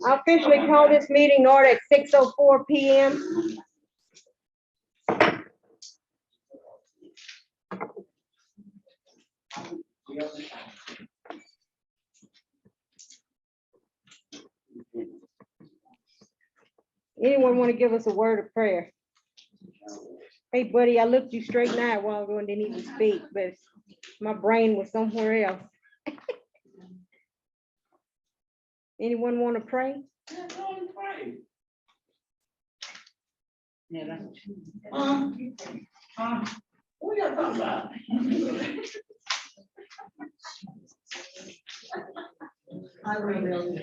I officially call this meeting order at 6:04 p.m. Anyone want to give us a word of prayer? Hey, buddy, I looked you straight in the eye a while ago and didn't even speak, but my brain was somewhere else. Anyone want to pray? What y'all talking about?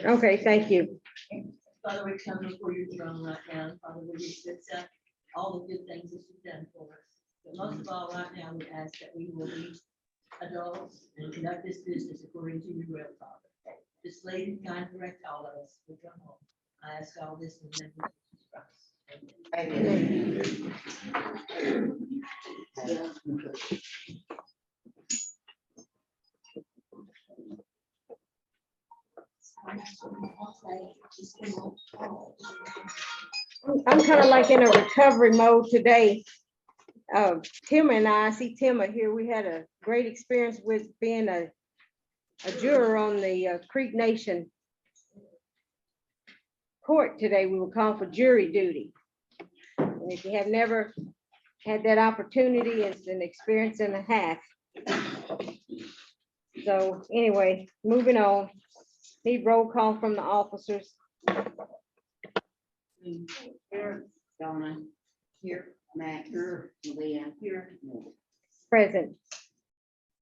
Okay, thank you. Father, we come before your throne right now. Father, we just accept all the good things that you've done for us. But most of all, right now, we ask that we will be adults and conduct this business according to your will, Father. Just lead and guide and direct all of us. We come home. I ask all this in the name of Jesus Christ. Amen. I'm kind of like in a recovery mode today. Tim and I see Tim are here. We had a great experience with being a juror on the Creek Nation court today. We were called for jury duty. And if you have never had that opportunity, it's an experience and a half. So anyway, moving on. Need roll call from the officers. Here, Donna. Here, Matt. Here, Leah. Here. Present.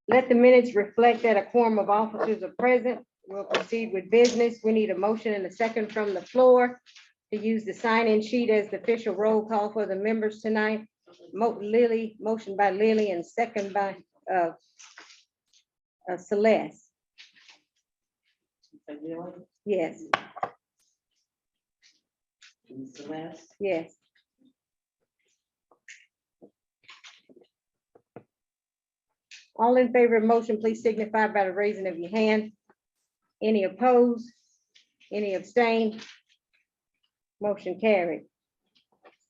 Let the minutes reflect that a quorum of officers are present. We'll proceed with business. We need a motion and a second from the floor to use the sign-in sheet as the official roll call for the members tonight. Motion by Lily and second by Celeste. Yes, Celeste. yes. All in favor of motion, please signify by the raising of your hand. Any opposed? Any abstain? Motion carried.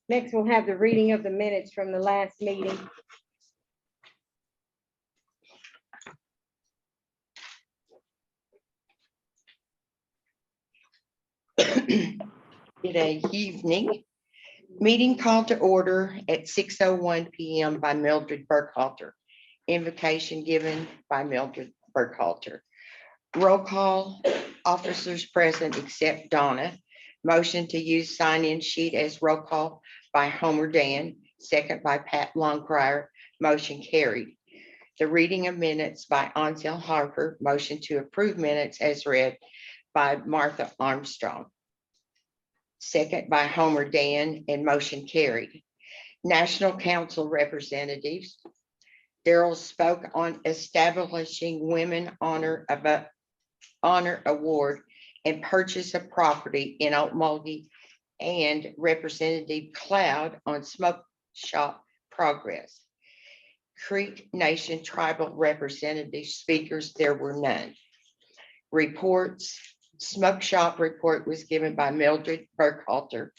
Next, we'll have the reading of the minutes from the last meeting. Good evening. Meeting called to order at 6:01 p.m. by Mildred Burkhalter. Invocation given by Mildred Burkhalter. Roll call, officers present except Donna. Motion to use sign-in sheet as roll call by Homer Dan, second by Pat Longcrier. Motion carried. The reading of minutes by Ansel Harper. Motion to approve minutes as read by Martha Armstrong. Second by Homer Dan, and motion carried. National Council representatives. Daryl spoke on establishing Women Honor Award and purchase of property in Okmulgee, and Representative Cloud on smoke shop progress. Creek Nation tribal representative speakers, there were none. Reports. Smoke shop report was given by Mildred Burkhalter.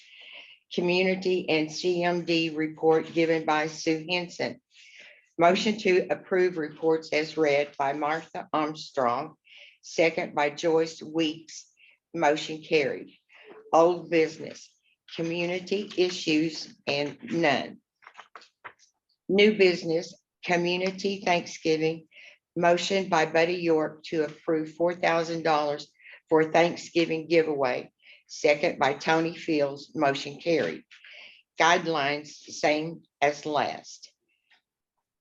Community and CMD report given by Sue Henson. Motion to approve reports as read by Martha Armstrong, second by Joyce Weeks. Motion carried. Old business, community issues, and none. New business, community Thanksgiving. Motion by Buddy York to approve $4,000 for Thanksgiving giveaway. Second by Tony Fields. Motion carried. Guidelines, same as last.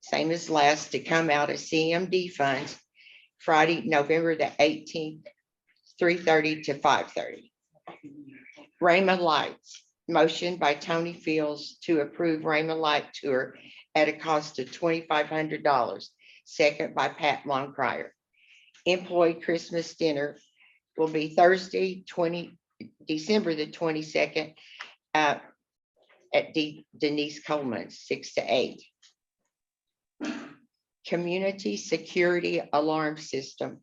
Same as last, to come out of CMD funds Friday, November the 18th, 3:30 to 5:30. Rhema Lights. Motion by Tony Fields to approve Rhema Light Tour at a cost of $2,500. Second by Pat Longcrier. Employee Christmas dinner will be Thursday, December the 22nd at Denise Coleman's, 6 to 8. Community security alarm system.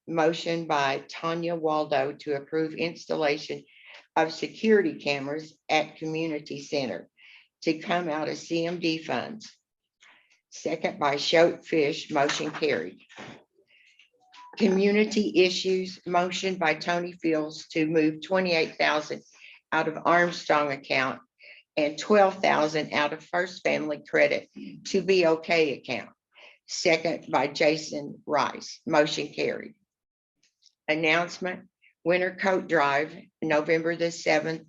Motion by Tanya Waldo to approve installation of security cameras at community center to come out of CMD funds. Second by Schofish, motion carried. Community issues, motion by Tony Fields to move 28,000 out of Armstrong account and 12,000 out of First Family Credit to be okay account. Second by Jason Rice, motion carried. Announcement, Winter Coat Drive, November the 7th.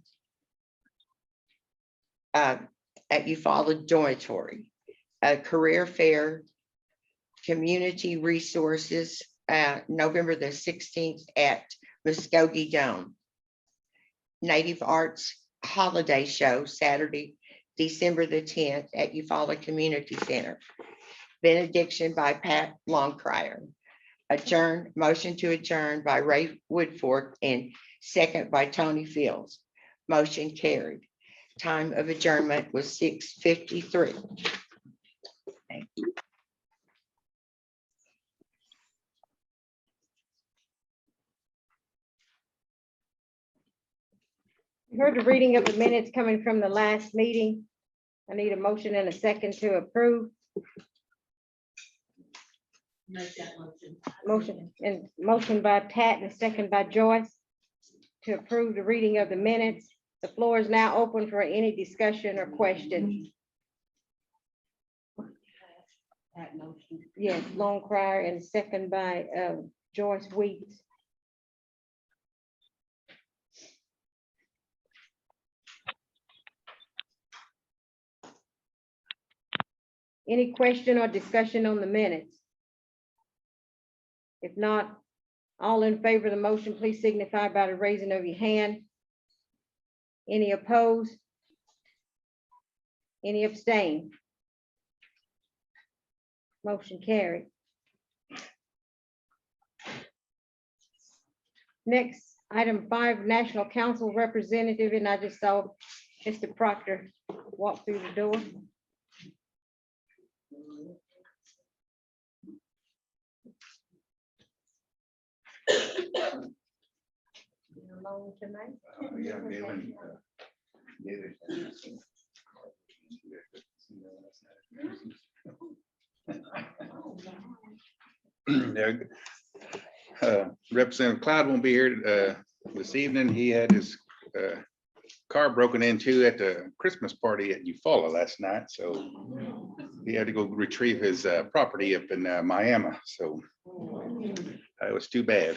At Eufaula Dormitory, a career fair, community resources, November the 16th at Muskogee Dome. Native Arts Holiday Show, Saturday, December the 10th at Eufaula Community Center. Benediction by Pat Longcrier. Adjourn, motion to adjourn by Ray Woodfork and second by Tony Fields. Motion carried. Time of adjournment was 6:53. Thank you. You heard the reading of the minutes coming from the last meeting. I need a motion and a second to approve. Make that motion. Motion by Pat and a second by Joyce to approve the reading of the minutes. The floor is now open for any discussion or questions. That motion. Yes, Long Crier and second by Joyce Weeks. Any question or discussion on the minutes? If not, all in favor of the motion, please signify by the raising of your hand. Any opposed? Any abstain? Motion carried. Next, item 5, National Council Representative, and I just saw Mr. Proctor walk through the door. You alone tonight? Yeah, Gavin, David. Representative Cloud won't be here this evening. He had his car broken into at the Christmas party at Eufaula last night, so he had to go retrieve his property up in Miami, so it was too bad.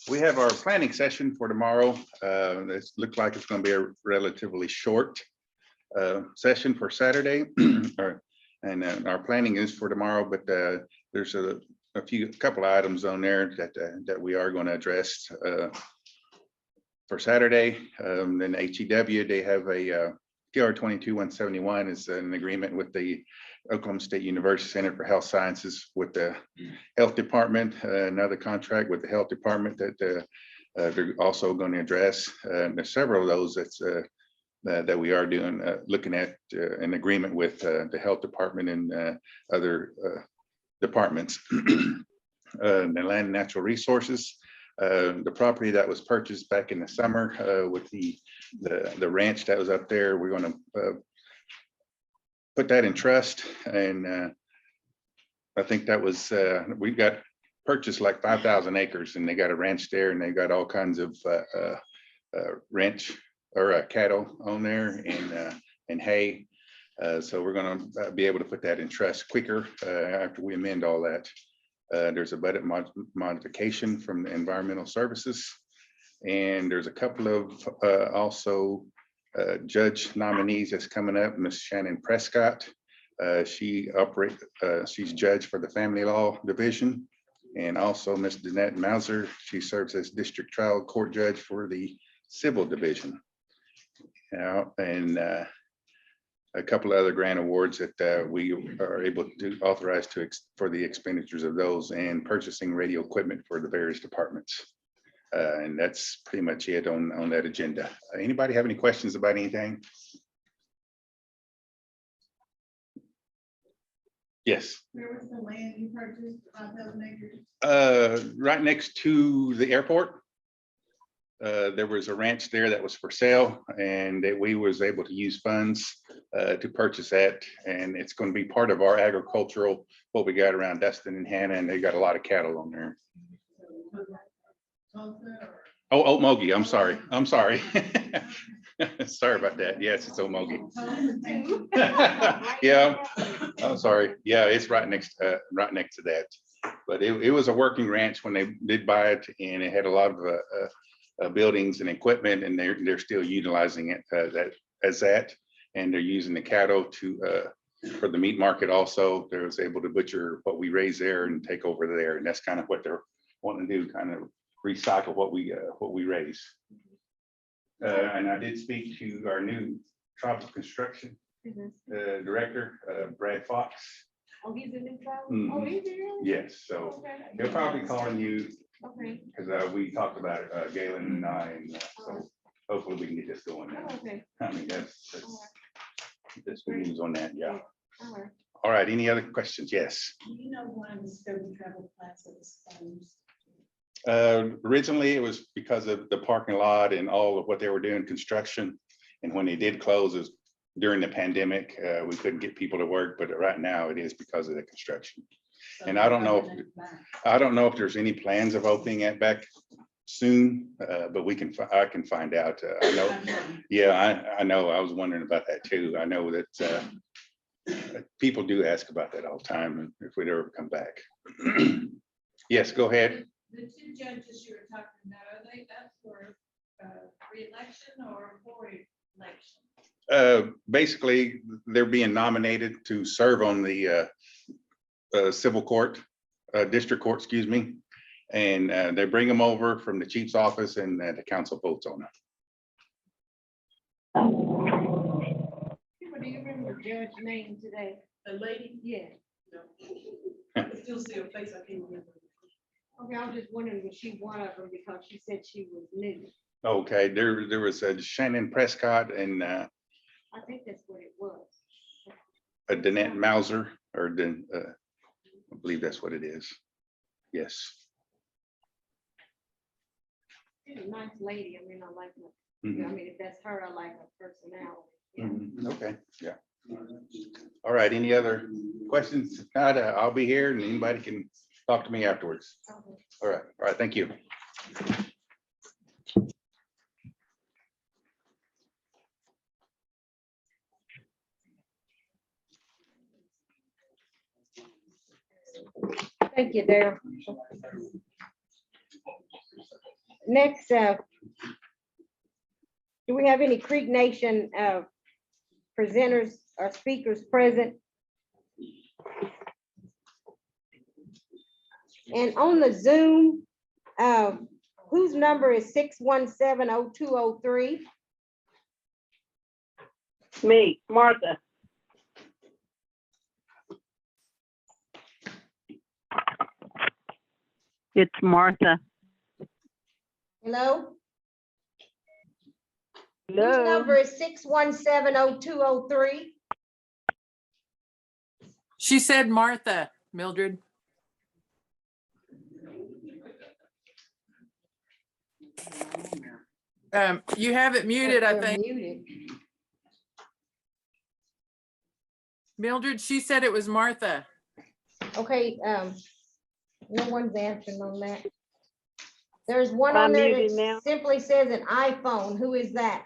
We have our planning session for tomorrow. This looks like it's going to be a relatively short session for Saturday. And our planning is for tomorrow, but there's a couple of items on there that we are going to address for Saturday. Then HEW, they have a TR 22-171 is an agreement with the Oklahoma State University Center for Health Sciences with the Health Department, another contract with the Health Department that they're also going to address. There's several of those that we are doing, looking at an agreement with the Health Department and other departments. The Land and Natural Resources, the property that was purchased back in the summer with the ranch that was up there, we're going to put that in trust. And I think that was, we got purchased like 5,000 acres and they got a ranch there and they got all kinds of ranch or cattle on there and hay. So we're going to be able to put that in trust quicker after we amend all that. There's a budget modification from the Environmental Services. And there's a couple of also judge nominees that's coming up. Miss Shannon Prescott. She's judge for the Family Law Division. And also Miss Danette Mauser. She serves as district trial court judge for the Civil Division. And a couple of other grant awards that we are able to authorize for the expenditures of those and purchasing radio equipment for the various departments. And that's pretty much it on that agenda. Anybody have any questions about anything? Yes. Where was the land you purchased, 5,000 acres? Right next to the airport. There was a ranch there that was for sale and that we was able to use funds to purchase that. And it's going to be part of our agricultural, what we got around Destin and Hannah, and they got a lot of cattle on there. Tulsa or? Oh, Omogi, I'm sorry. I'm sorry. Sorry about that. Yes, it's Omogi. Tulsa, thank you. Yeah, I'm sorry. Yeah, it's right next to that. But it was a working ranch when they did buy it, and it had a lot of buildings and equipment, and they're still utilizing it as that. And they're using the cattle for the meat market also. They was able to butcher what we raise there and take over there, and that's kind of what they're wanting to do, kind of recycle what we raise. And I did speak to our new tribal construction director, Brad Fox. Oh, he's a new driver? Mhm. Oh, is he really? Yes, so Okay. he'll probably be calling you Okay. because we talked about it, Galen and I, and so hopefully we can get this going now. Oh, okay. I mean, that's good news on that, yeah. All right. All right, any other questions? Yes. Do you know why the Stone Travel Plaza was closed? Originally, it was because of the parking lot and all of what they were doing, construction. And when they did close, it was during the pandemic. We couldn't get people to work, but right now it is because of the construction. So And I don't know if- open it back. I don't know if there's any plans of opening it back soon, but I can find out. I know, yeah, I know. I was wondering about that too. I know that people do ask about that all the time, and if we'd ever come back. Yes, go ahead. The two judges you were talking about, are they up for re-election or for election? Basically, they're being nominated to serve on the civil court, district court, excuse me. And they bring them over from the chief's office and the council votes on it. Do you remember the judge's name today? The lady? Yeah. I can still see her face, I can't remember. Okay, I was just wondering, was she one of them because she said she was new? Okay, there was Shannon Prescott and I think that's what it was. Danette Mauser, or I believe that's what it is. Yes. She's a nice lady. I mean, I like her. Mhm. I mean, if that's her, I like her personality. Yeah. Mhm. Okay, yeah. All right, any other questions? If not, I'll be here and anybody can talk to me afterwards. Okay. All right, thank you. Thank you, Darryl. Next, do we have any Creek Nation presenters or speakers present? And on the Zoom, whose number is 617-0203? Me, Martha. It's Martha. Hello? Whose Hello. number is 617-0203? She said Martha, Mildred. You have it muted, I They're think. muted. Mildred, she said it was Martha. Okay, no one's answering on that. There's one Am I on there muted now? that simply says an iPhone. Who is that?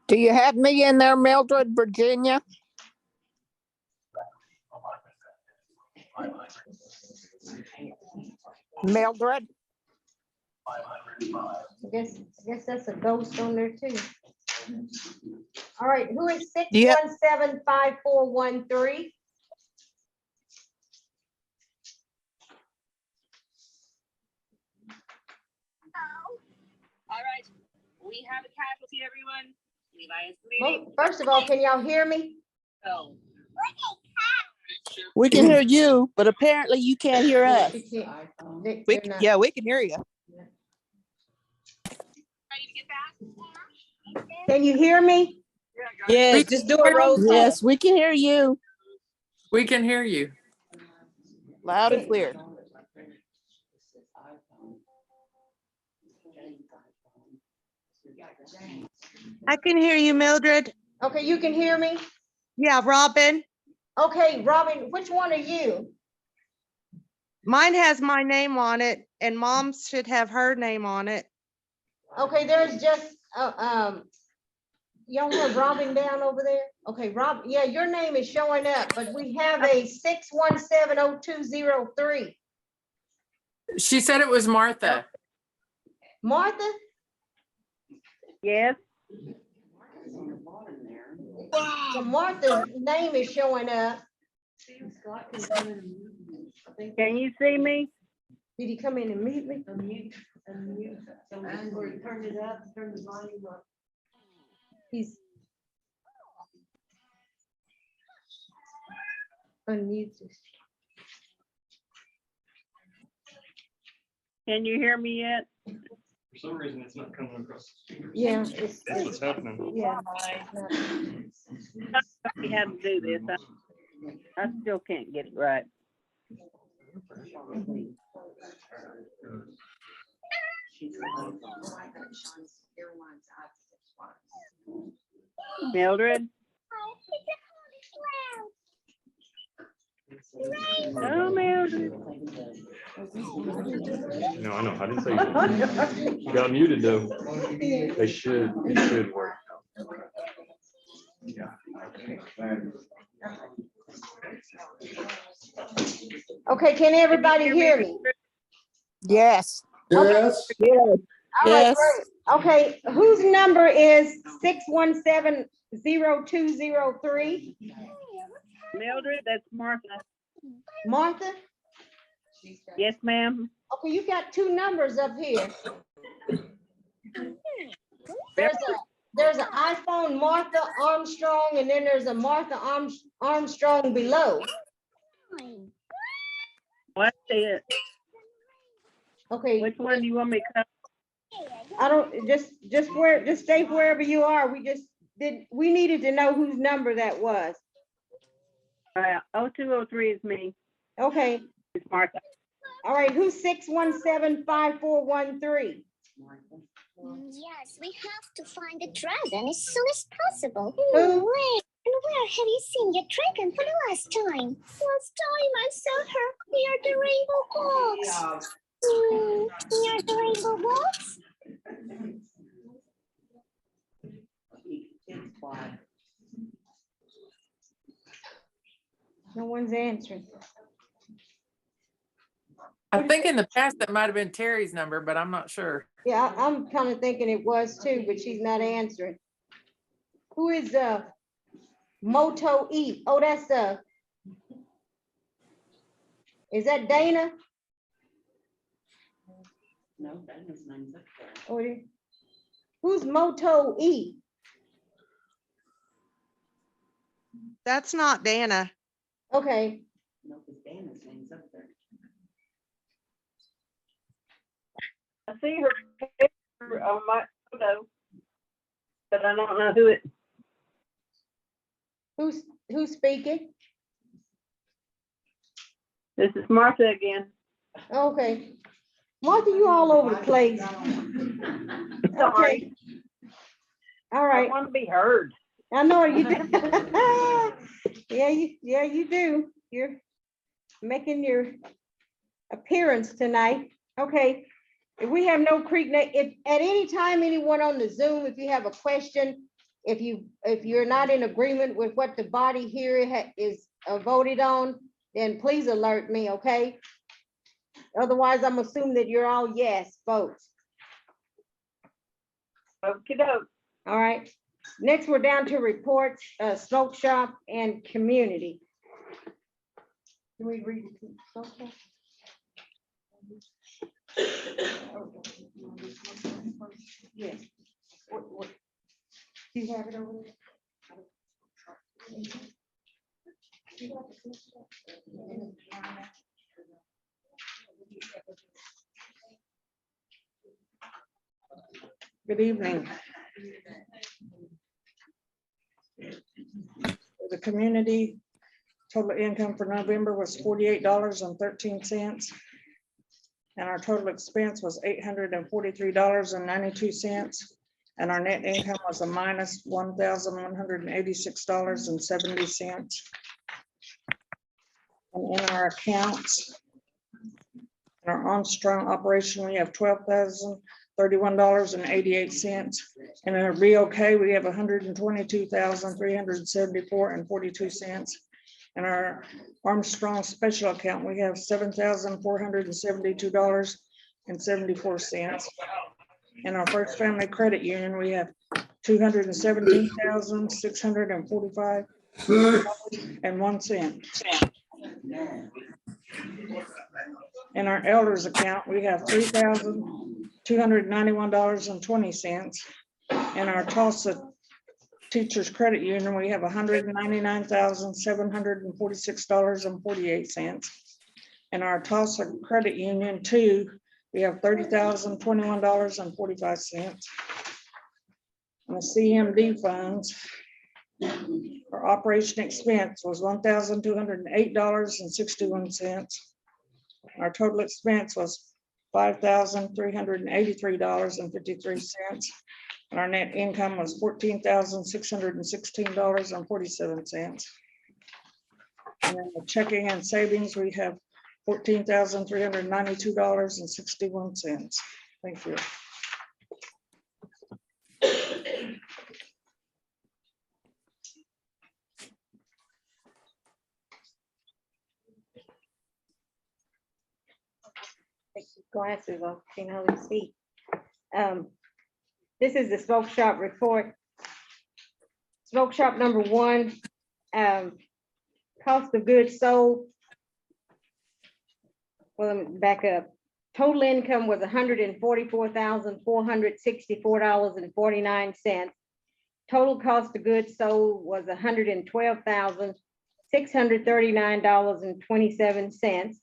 Do you have me in there, Mildred, Virginia? Mildred? I guess that's a ghost on there too. All right, who is Yeah. 617-5413? All right, we have a casualty, everyone. Levi is bleeding. Well, first of all, can y'all hear me? So, We can hear you, but apparently you can't hear us. They're not- Yeah, we can hear you. ready to get back? Can you hear me? Yes, just do a roll Yes, we can hear you We can hear you. loud and clear. I can hear you, Mildred. Okay, you can hear me? Yeah, Robin. Okay, Robin, which one are you? Mine has my name on it and Mom's should have her name on it. Okay, there's just, you don't have Robin down over there? Okay, Rob, yeah, your name is showing up, but we have a 6170203. She said it was Martha. Martha? Yes, So Martha's name is showing up. can you see me? Did he come in and meet me? Unmute. So or turn it up, turn the volume up. He's unmuted. Can you hear me yet? For some reason, it's not coming across. the speakers. Yeah, That's what's happening. yeah. We had to do this. I still can't get it right. Mildred? Oh, Mildred. No, I know. I didn't say you got muted though. It should work. Yeah. Okay, can everybody hear me? Yes. Yes. All right, Yes. great. Okay, whose number is 6170203? Mildred, that's Martha. Martha? Yes, ma'am. Okay, you got two numbers up here. There's an iPhone Martha Armstrong, and then there's a Martha Armstrong below. What's it? Okay, Which one do you want me to cut? I don't, just stay wherever you are. We needed to know whose number that was. 0203 is me. Okay, It's Martha. all right, who's 6175413? Yes, we have to find the dragon as soon as possible. Who? Where and where have you seen your dragon for the last time? Last time I saw her near the rainbow box. Near the rainbow box? No one's answering. I think in the past that might have been Terry's number, but I'm not sure. Yeah, I'm kind of thinking it was too, but she's not answering. Who is Moto E? Oh, that's is that Dana? No, Dana's name's up there. Or who's Moto E? That's not Dana. Okay, No, because Dana's name's up there. I see her picture on my photo, but I don't know who it. who's speaking? This is Martha again. Okay. Martha, you all over the place. Okay. All I right. want to be heard. I know you do. Yeah, you do. You're making your appearance tonight. Okay. If we have no Creek, if at any time, anyone on the Zoom, if you have a question, if you're not in agreement with what the body here is voted on, then please alert me, okay? Otherwise, I'm assuming that you're all yes votes. Okie doke. All right. Next, we're down to reports, smoke shop and community. Can we read the smoke shop? Yes. What? Do you have it over there? Good evening. The community total income for November was $48.13. And our total expense was $843.92. And our net income was a minus $1,186.70. And in our accounts, in our Armstrong operation, we have $12,031.88. And in our BOK, we have $122,374.42. In our Armstrong special account, we have $7,472.74. In our First Family Credit Union, we have $217,645.01. In our Elders account, we have $3,291.20. In our Tulsa Teachers Credit Union, we have $199,746.48. In our Tulsa Credit Union 2, we have $30,021.45. And the CMD funds for operation expense was $1,208.61. Our total expense was $5,383.53. And our net income was $14,616.47. And in the checking and savings, we have $14,392.61. Thank you. Take your glasses off, can hardly see. This is the smoke shop report. Smoke shop number 1, cost of goods sold. Well, let me back up. Total income was $144,464.49. Total cost of goods sold was $112,639.27.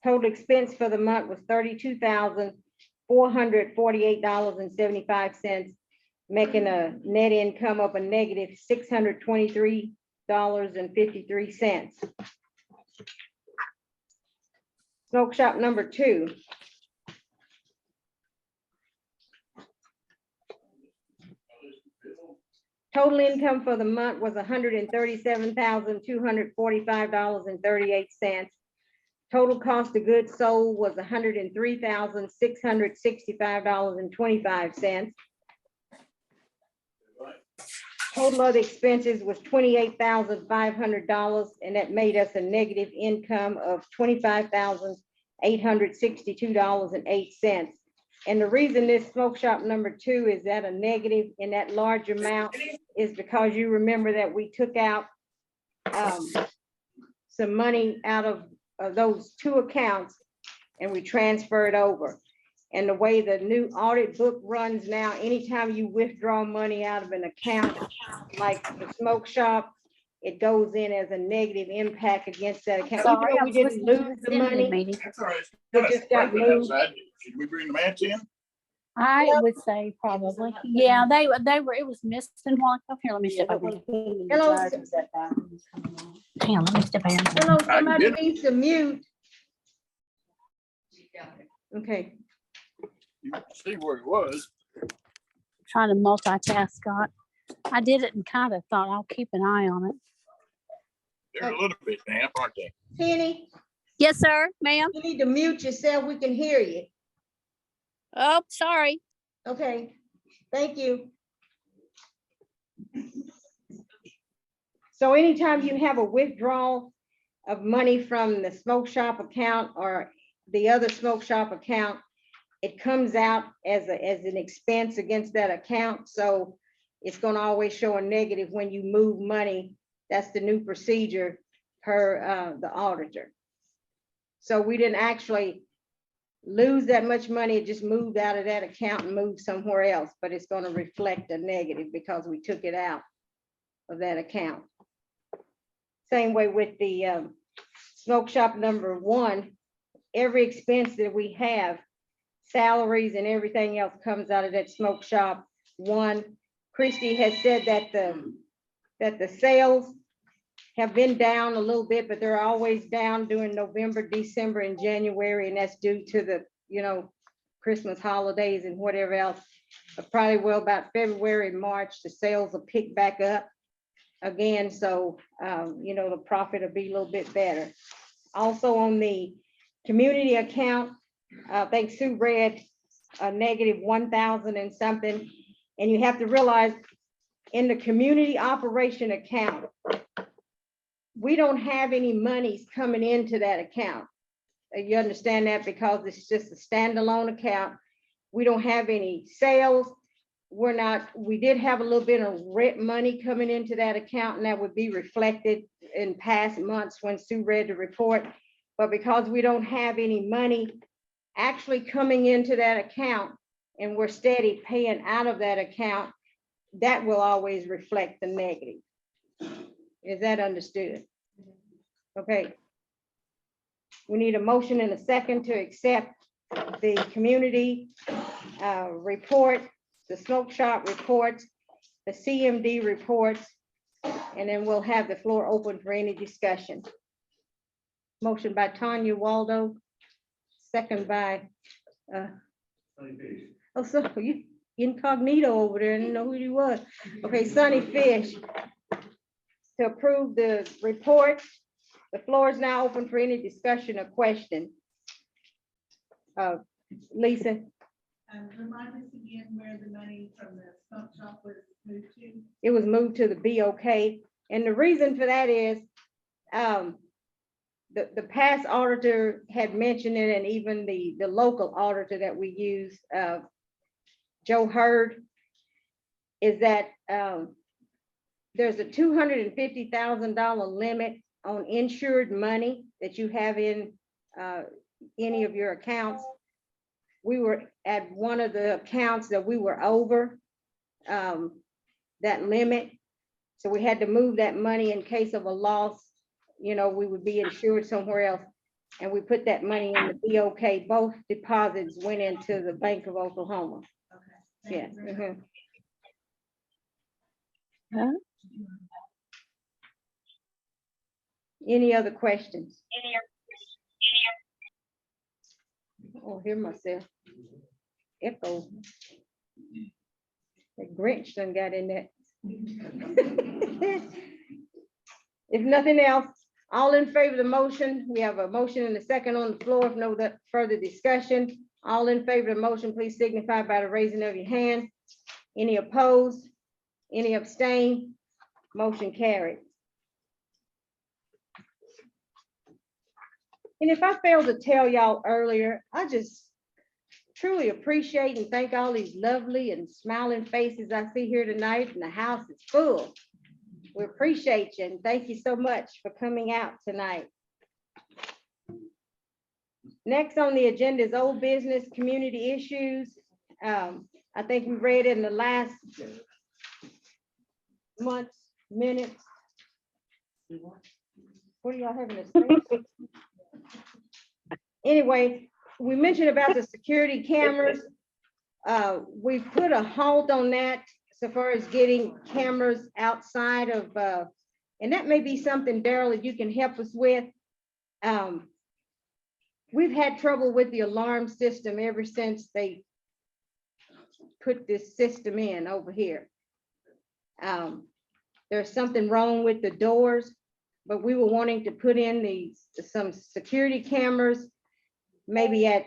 Total expense for the month was $32,448.75, making a net income of a negative $623.53. Smoke shop number 2. Total income for the month was $137,245.38. Total cost of goods sold was $103,665.25. Total other expenses was $28,500, and that made us a negative income of $25,862.08. And the reason this smoke shop number 2 is at a negative in that large amount is because you remember that we took out some money out of those 2 accounts and we transferred over. And the way the new audit book runs now, anytime you withdraw money out of an account, like the smoke shop, it goes in as a negative impact against that account. Even though we didn't lose the money, That's all right. it just got moved. Should we bring the mats in? I would say probably. Yeah, they were, it was missing one. Oh, here, let me step over. Hello. Hang on, let me step in. Hello, somebody needs to mute. Okay. You can see where it was. Trying to multitask, Scott. I did it and kind of thought I'll keep an eye on it. They're a little bit damp, aren't they? Penny, Yes, sir, ma'am. you need to mute yourself. We can hear you. Oh, sorry. Okay, thank you. So anytime you have a withdrawal of money from the smoke shop account or the other smoke shop account, it comes out as an expense against that account. So it's going to always show a negative when you move money. That's the new procedure per the auditor. So we didn't actually lose that much money. It just moved out of that account and moved somewhere else, but it's going to reflect a negative because we took it out of that account. Same way with the smoke shop number 1, every expense that we have salaries and everything else comes out of that smoke shop. One, Christie has said that the sales have been down a little bit, but they're always down during November, December, and January, and that's due to the, Christmas holidays and whatever else. But probably about February, March, the sales will pick back up again, so, the profit will be a little bit better. Also on the community account, I think Sue read a negative 1,000 and something, and you have to realize in the community operation account, we don't have any monies coming into that account. You understand that, because it's just a standalone account. We don't have any sales. We did have a little bit of rent money coming into that account, and that would be reflected in past months when Sue read the report. But because we don't have any money actually coming into that account, and we're steady paying out of that account, that will always reflect the negative. Is that understood? Okay. We need a motion and a second to accept the community report, the smoke shop reports, the CMD reports, and then we'll have the floor open for any discussion. Motion by Tanya Waldo, second by, so you incognito over there, didn't know who you was. Okay, Sonny Fish, to approve the report. The floor is now open for any discussion or question. Lisa? Remind us again where the money from the smoke shop was moved to. It was moved to the BOK. And the reason for that is the past auditor had mentioned it, and even the local auditor that we use, Joe Hurd, is that there's a $250,000 limit on insured money that you have in any of your accounts. We were at one of the accounts that we were over that limit. So we had to move that money in case of a loss. We would be insured somewhere else. And we put that money in the BOK. Both deposits went into the Bank of Oklahoma. Okay. Yes. Huh? Any other questions? Oh, hear myself. Echo. The Grinch done got in there. If nothing else, all in favor of the motion, we have a motion and a second on the floor. If no further discussion, all in favor of the motion, please signify by the raising of your hand. Any opposed? Any abstain? Motion carried. And if I failed to tell y'all earlier, I just truly appreciate and thank all these lovely and smiling faces I see here tonight, and the house is full. We appreciate you, and thank you so much for coming out tonight. Next on the agenda is old business community issues. I think we read in the last month's minutes. What are y'all having to say? Anyway, we mentioned about the security cameras. We put a halt on that so far as getting cameras outside of, and that may be something, Daryl, that you can help us with. We've had trouble with the alarm system ever since they put this system in over here. There's something wrong with the doors, but we were wanting to put in some security cameras, maybe at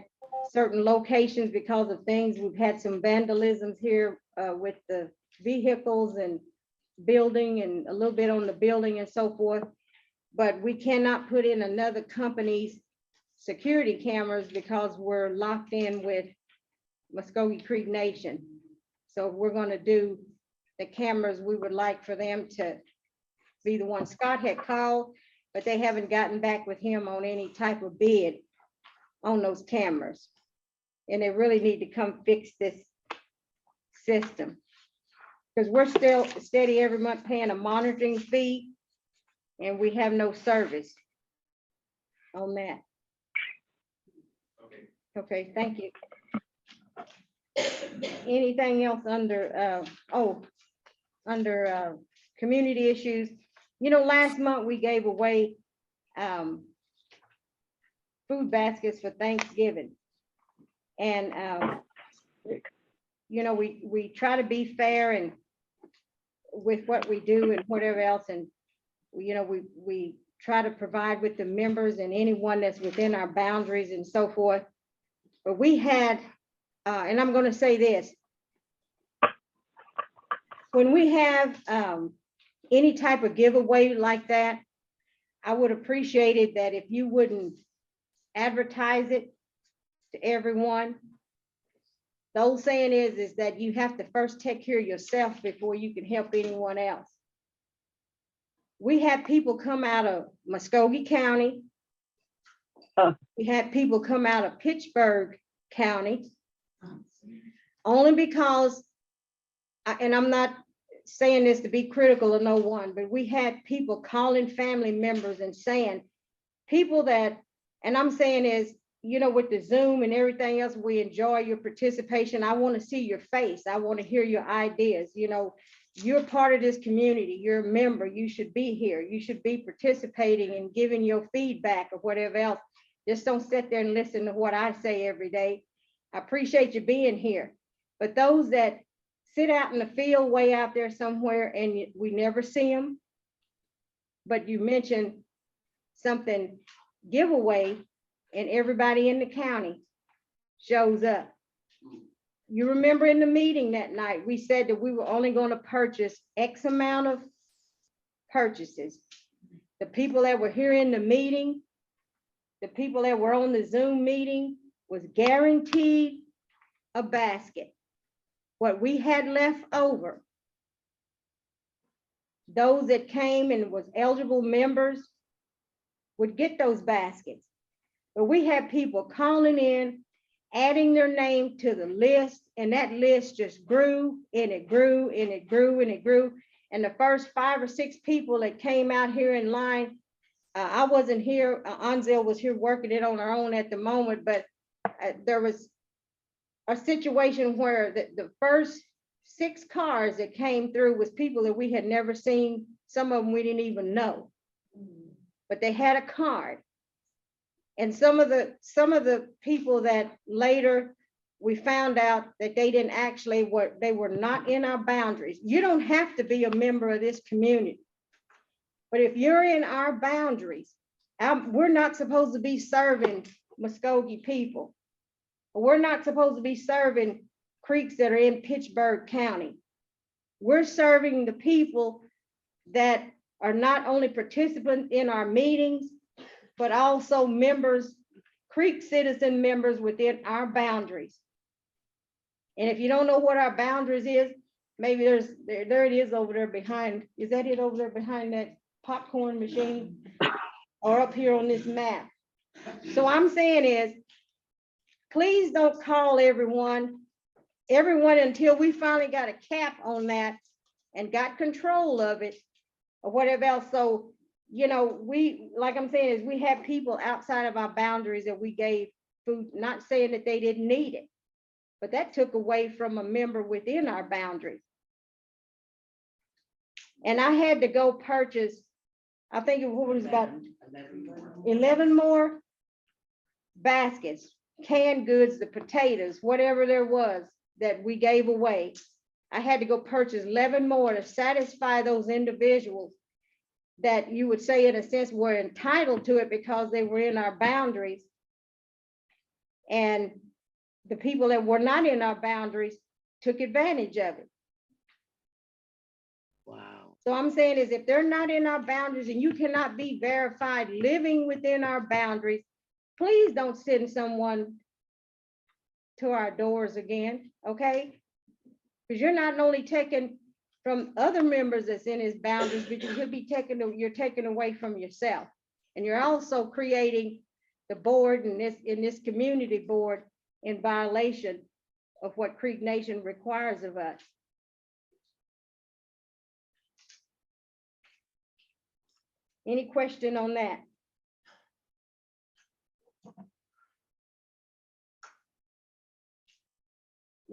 certain locations because of things. We've had some vandalisms here with the vehicles and building, and a little bit on the building and so forth. But we cannot put in another company's security cameras because we're locked in with Muskogee Creek Nation. So we're going to do the cameras. We would like for them to be the one. Scott had called, but they haven't gotten back with him on any type of bid on those cameras. And they really need to come fix this system, because we're still steady every month paying a monitoring fee, and we have no service on that. Okay, thank you. Anything else under, under community issues? You know, last month we gave away food baskets for Thanksgiving. And, you know, we try to be fair and with what we do and whatever else. And, you know, we try to provide with the members and anyone that's within our boundaries and so forth. But we had, and I'm going to say this, when we have any type of giveaway like that, I would appreciate it that if you wouldn't advertise it to everyone. The old saying is that you have to first take care of yourself before you can help anyone else. We had people come out of Muskogee County. We had people come out of Pittsburgh County. Only because, and I'm not saying this to be critical of no one, but we had people calling family members and saying, people that, and I'm saying is, you know, with the Zoom and everything else, we enjoy your participation. I want to see your face. I want to hear your ideas. You know, you're part of this community. You're a member. You should be here. You should be participating and giving your feedback or whatever else. Just don't sit there and listen to what I say every day. I appreciate you being here. But those that sit out in the field way out there somewhere and we never see them, but you mentioned something giveaway and everybody in the county shows up. You remember in the meeting that night, we said that we were only going to purchase X amount of purchases. The people that were here in the meeting, the people that were on the Zoom meeting was guaranteed a basket. What we had left over, those that came and was eligible members would get those baskets. But we had people calling in, adding their name to the list, and that list just grew and it grew and it grew and it grew. And the first 5 or 6 people that came out here in line, I wasn't here, Anzel was here working it on her own at the moment, but there was a situation where the first 6 cars that came through was people that we had never seen. Some of them we didn't even know, but they had a card. And some of the people that later we found out that they didn't actually, they were not in our boundaries. You don't have to be a member of this community. But if you're in our boundaries, we're not supposed to be serving Muskogee people. We're not supposed to be serving creeks that are in Pittsburgh County. We're serving the people that are not only participants in our meetings, but also members, Creek citizen members within our boundaries. And if you don't know what our boundaries is, maybe there it is over there behind, is that it over there behind that popcorn machine? Or up here on this map? So I'm saying is, please don't call everyone until we finally got a cap on that and got control of it or whatever else. So, you know, like I'm saying is we have people outside of our boundaries that we gave food, not saying that they didn't need it, but that took away from a member within our boundaries. And I had to go purchase, I think it was about 11 more baskets, canned goods, the potatoes, whatever there was that we gave away. I had to go purchase 11 more to satisfy those individuals that you would say in a sense were entitled to it because they were in our boundaries. And the people that were not in our boundaries took advantage of it. Wow. So I'm saying is if they're not in our boundaries and you cannot be verified living within our boundaries, please don't send someone to our doors again, okay? Because you're not only taking from other members that's in his boundaries, but you could be you're taking away from yourself. And you're also creating the board and this community board in violation of what Creek Nation requires of us. Any question on that?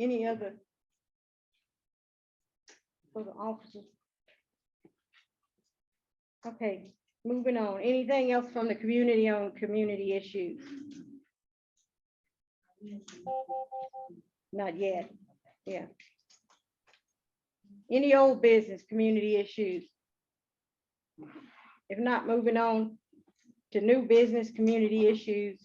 Any other? For the officers? Okay, moving on. Anything else from the community on community issues? Not yet, yeah. Any old business, community issues? If not, moving on to new business, community issues.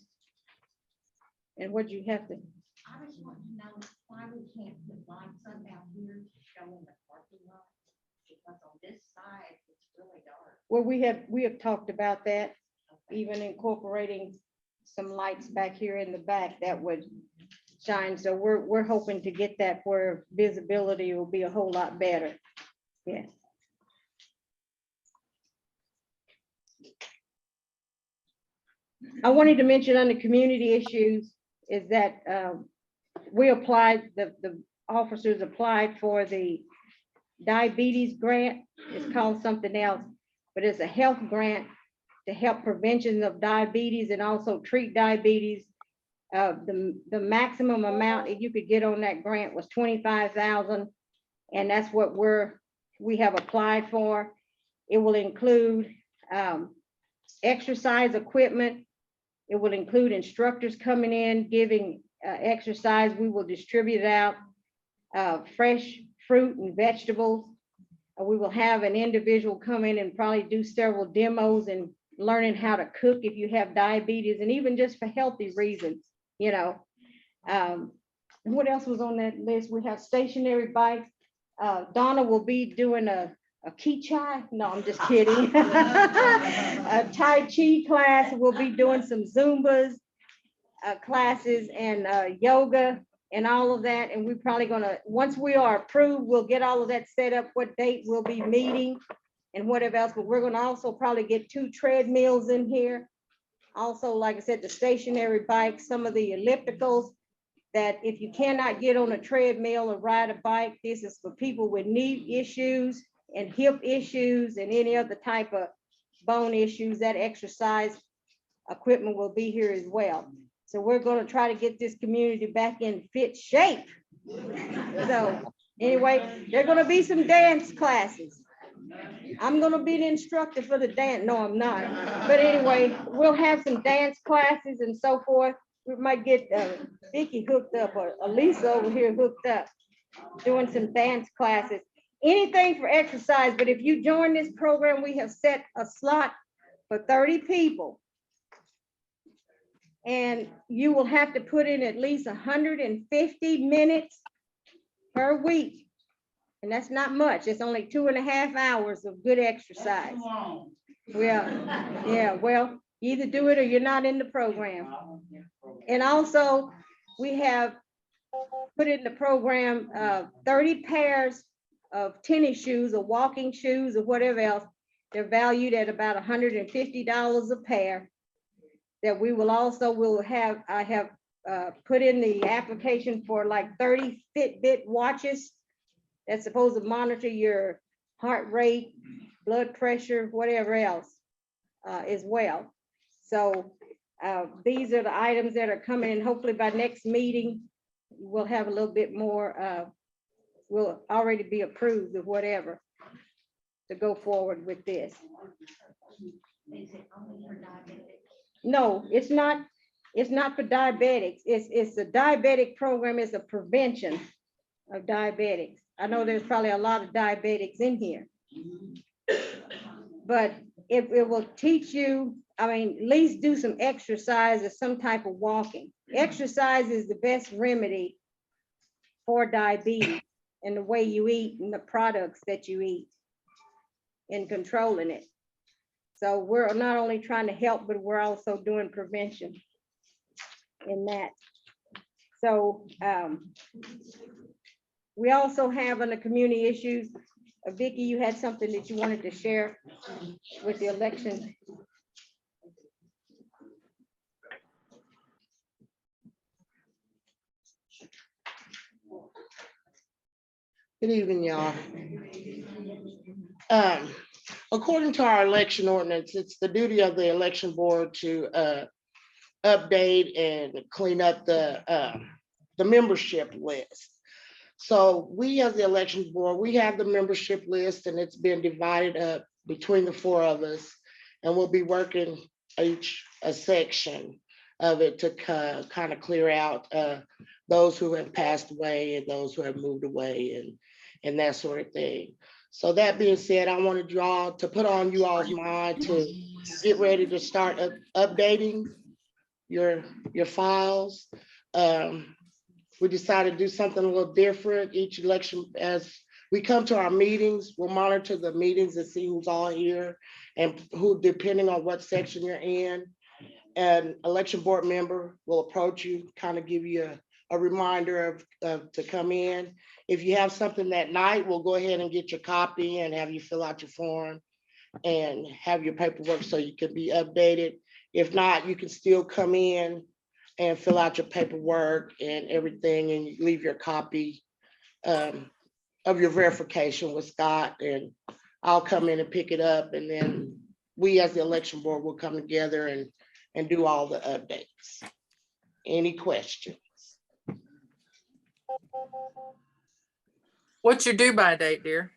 And what you have to, I just want to know why we can't put lights on down here showing the parking lot. Because on this side, it's really dark. well, we have talked about that, even incorporating some lights back here in the back that would shine. So we're hoping to get that where visibility will be a whole lot better. Yes. I wanted to mention under community issues is that we applied, the officers applied for the diabetes grant. It's called something else, but it's a health grant to help prevention of diabetes and also treat diabetes. The maximum amount that you could get on that grant was $25,000, and that's what we have applied for. It will include exercise equipment. It will include instructors coming in, giving exercise. We will distribute out fresh fruit and vegetables. We will have an individual come in and probably do several demos and learning how to cook if you have diabetes, and even just for healthy reasons, you know. And what else was on that list? We have stationary bikes. Donna will be doing a Ki Chai. No, I'm just kidding. A Tai Chi class. We'll be doing some Zumbas classes and yoga and all of that. And we're probably gonna, once we are approved, we'll get all of that set up, what date we'll be meeting and whatever else. But we're gonna also probably get 2 treadmills in here. Also, like I said, the stationary bikes, some of the ellipticals, that if you cannot get on a treadmill or ride a bike, this is for people with knee issues and hip issues and any other type of bone issues. That exercise equipment will be here as well. So we're going to try to get this community back in fit shape. So anyway, there are going to be some dance classes. I'm going to be the instructor for the dance. No, I'm not. But anyway, we'll have some dance classes and so forth. We might get Vicky hooked up or Elisa over here hooked up, doing some dance classes. Anything for exercise, but if you join this program, we have set a slot for 30 people. And you will have to put in at least 150 minutes per week. And that's not much. It's only 2.5 hours of good exercise. Yeah, well, you either do it or you're not in the program. And also, we have put in the program 30 pairs of tennis shoes or walking shoes or whatever else. They're valued at about $150 a pair. That we will also I have put in the application for like 30 Fitbit watches that's supposed to monitor your heart rate, blood pressure, whatever else as well. So these are the items that are coming in. Hopefully by next meeting, we'll have a little bit more, will already be approved or whatever to go forward with this. Is it only for diabetics? No, it's not for diabetics. It's a diabetic program. It's a prevention of diabetics. I know there's probably a lot of diabetics in here. But it will teach you, I mean, at least do some exercise or some type of walking. Exercise is the best remedy for diabetes and the way you eat and the products that you eat and controlling it. So we're not only trying to help, but we're also doing prevention in that. So we also have on the community issues, Vicky, you had something that you wanted to share with the election. Good evening, y'all. According to our election ordinance, it's the duty of the election board to update and clean up the membership list. So we, as the elections board, we have the membership list and it's been divided up between the four of us. And we'll be working a section of it to kind of clear out those who have passed away and those who have moved away and that sort of thing. So that being said, I wanted you all to put on you all's mind to get ready to start updating your files. We decided to do something a little different each election. As we come to our meetings, we'll monitor the meetings and see who's all here and who, depending on what section you're in. An election board member will approach you, kind of give you a reminder of to come in. If you have something that night, we'll go ahead and get your copy and have you fill out your form and have your paperwork so you can be updated. If not, you can still come in and fill out your paperwork and everything, and you leave your copy of your verification with Scott, and I'll come in and pick it up, and then we as the election board will come together and do all the updates. Any questions? What's your due by date, dear?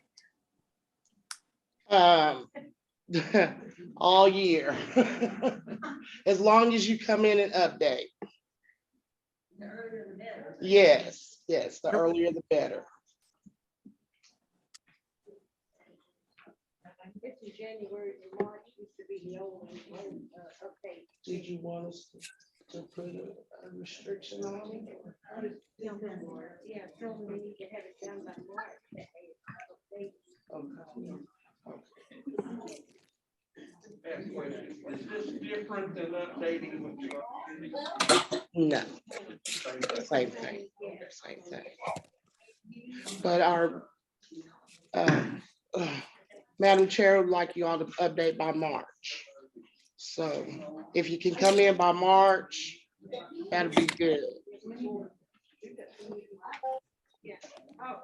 All year. As long as you come in and update. The earlier the better. Yes, the earlier the better. It's in January and March used to be the old update. Did you want us to put a restriction on it? Yeah, so we need to have it done by March. Is this different than updating what you? No. Same thing. Same thing. But our Madam Chair would like you all to update by March. So if you can come in by March, that'll be good. Oh,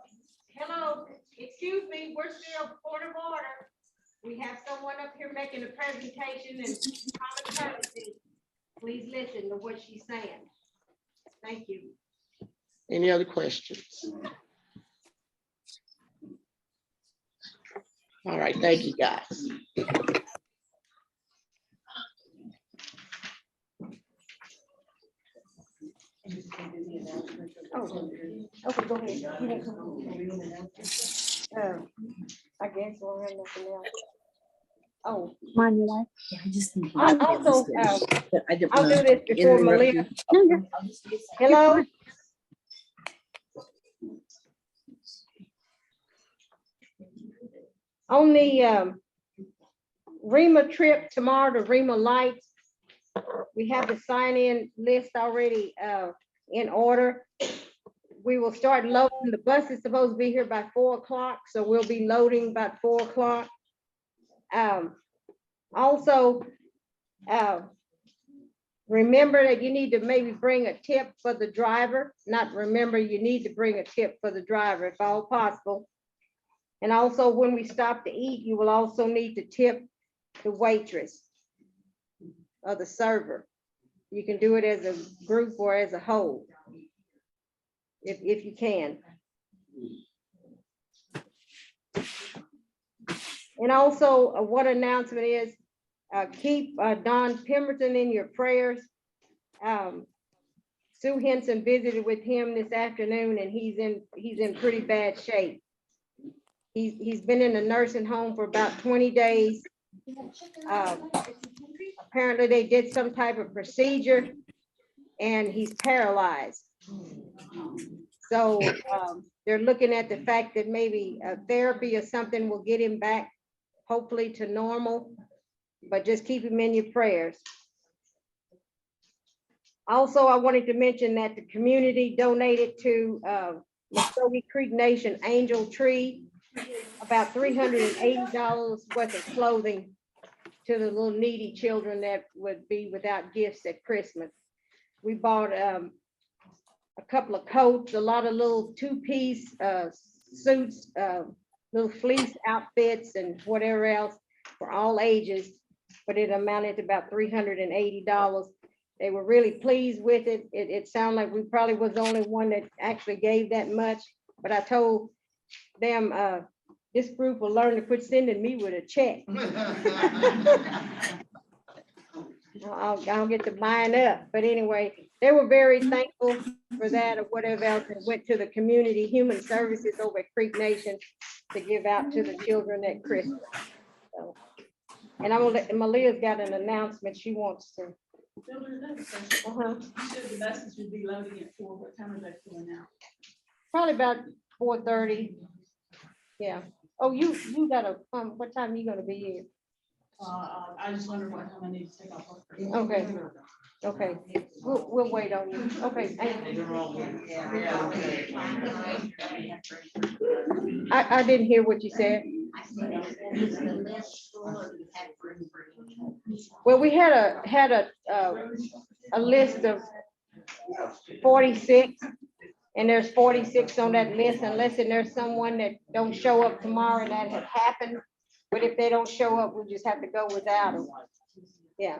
hello, excuse me, we're still point of order. We have someone up here making a presentation and common courtesy. Please listen to what she's saying. Thank you. Any other questions? All right, thank you, guys. Oh, okay, go ahead. You want to- I guess we'll have nothing else. Oh, Mind your way. I also, I'll do this before Malia. Hello? On the REMA trip tomorrow to REMA Lights, we have the sign-in list already in order. We will start loading. The bus is supposed to be here by 4 o'clock, so we'll be loading about 4 o'clock. Also, remember that you need to maybe bring a tip for the driver. Not remember, you need to bring a tip for the driver if all possible. And also, when we stop to eat, you will also need to tip the waitress or the server. You can do it as a group or as a whole, if you can. And also, one announcement is, keep Don Pemberton in your prayers. Sue Henson visited with him this afternoon, and he's in pretty bad shape. He's been in a nursing home for about 20 days. Apparently they did some type of procedure and he's paralyzed. So they're looking at the fact that maybe therapy or something will get him back, hopefully to normal, but just keep him in your prayers. Also, I wanted to mention that the community donated to Muskogee Creek Nation Angel Tree about $380 worth of clothing to the little needy children that would be without gifts at Christmas. We bought a couple of coats, a lot of little two-piece suits, little fleece outfits and whatever else for all ages, but it amounted to about $380. They were really pleased with it. It sounded like we probably was the only one that actually gave that much, but I told them, this group will learn to quit sending me with a check. I'll get to buying up, but anyway, they were very thankful for that or whatever else, and went to the community human services over at Creek Nation to give out to the children at Christmas. So, and I'm gonna let, Malia's got an announcement she wants to. Uh-huh. The buses would be loading at 4. What time are they pulling out? Probably about 4:30. Yeah. Oh, you gotta, what time you gonna be here? I just wonder what time I need to take off. Okay. Okay, we'll wait on you. Okay. Thank you. I didn't hear what you said. Well, we had a list of 46, and there's 46 on that list, unless there's someone that don't show up tomorrow, and that had happened. But if they don't show up, we just have to go without them. Yeah.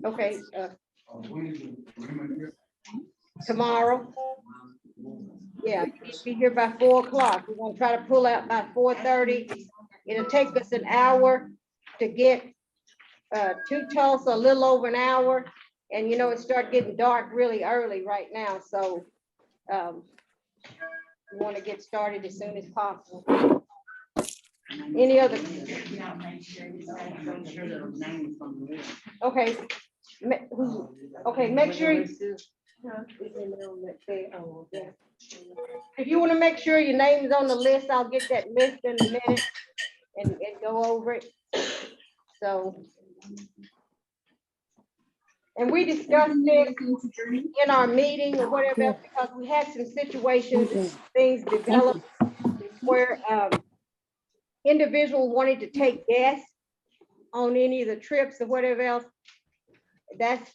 Okay. Tomorrow. Yeah, you need to be here by 4 o'clock. We're gonna try to pull out by 4:30. It'll take us an hour to get to Tulsa, a little over an hour. And you know, it started getting dark really early right now, so we want to get started as soon as possible. Any other? Okay. Okay, make sure. If you want to make sure your name is on the list, I'll get that list in a minute and go over it. So. And we discussed this in our meeting or whatever else, because we had some situations, things developed where individual wanted to take guests on any of the trips or whatever else. That's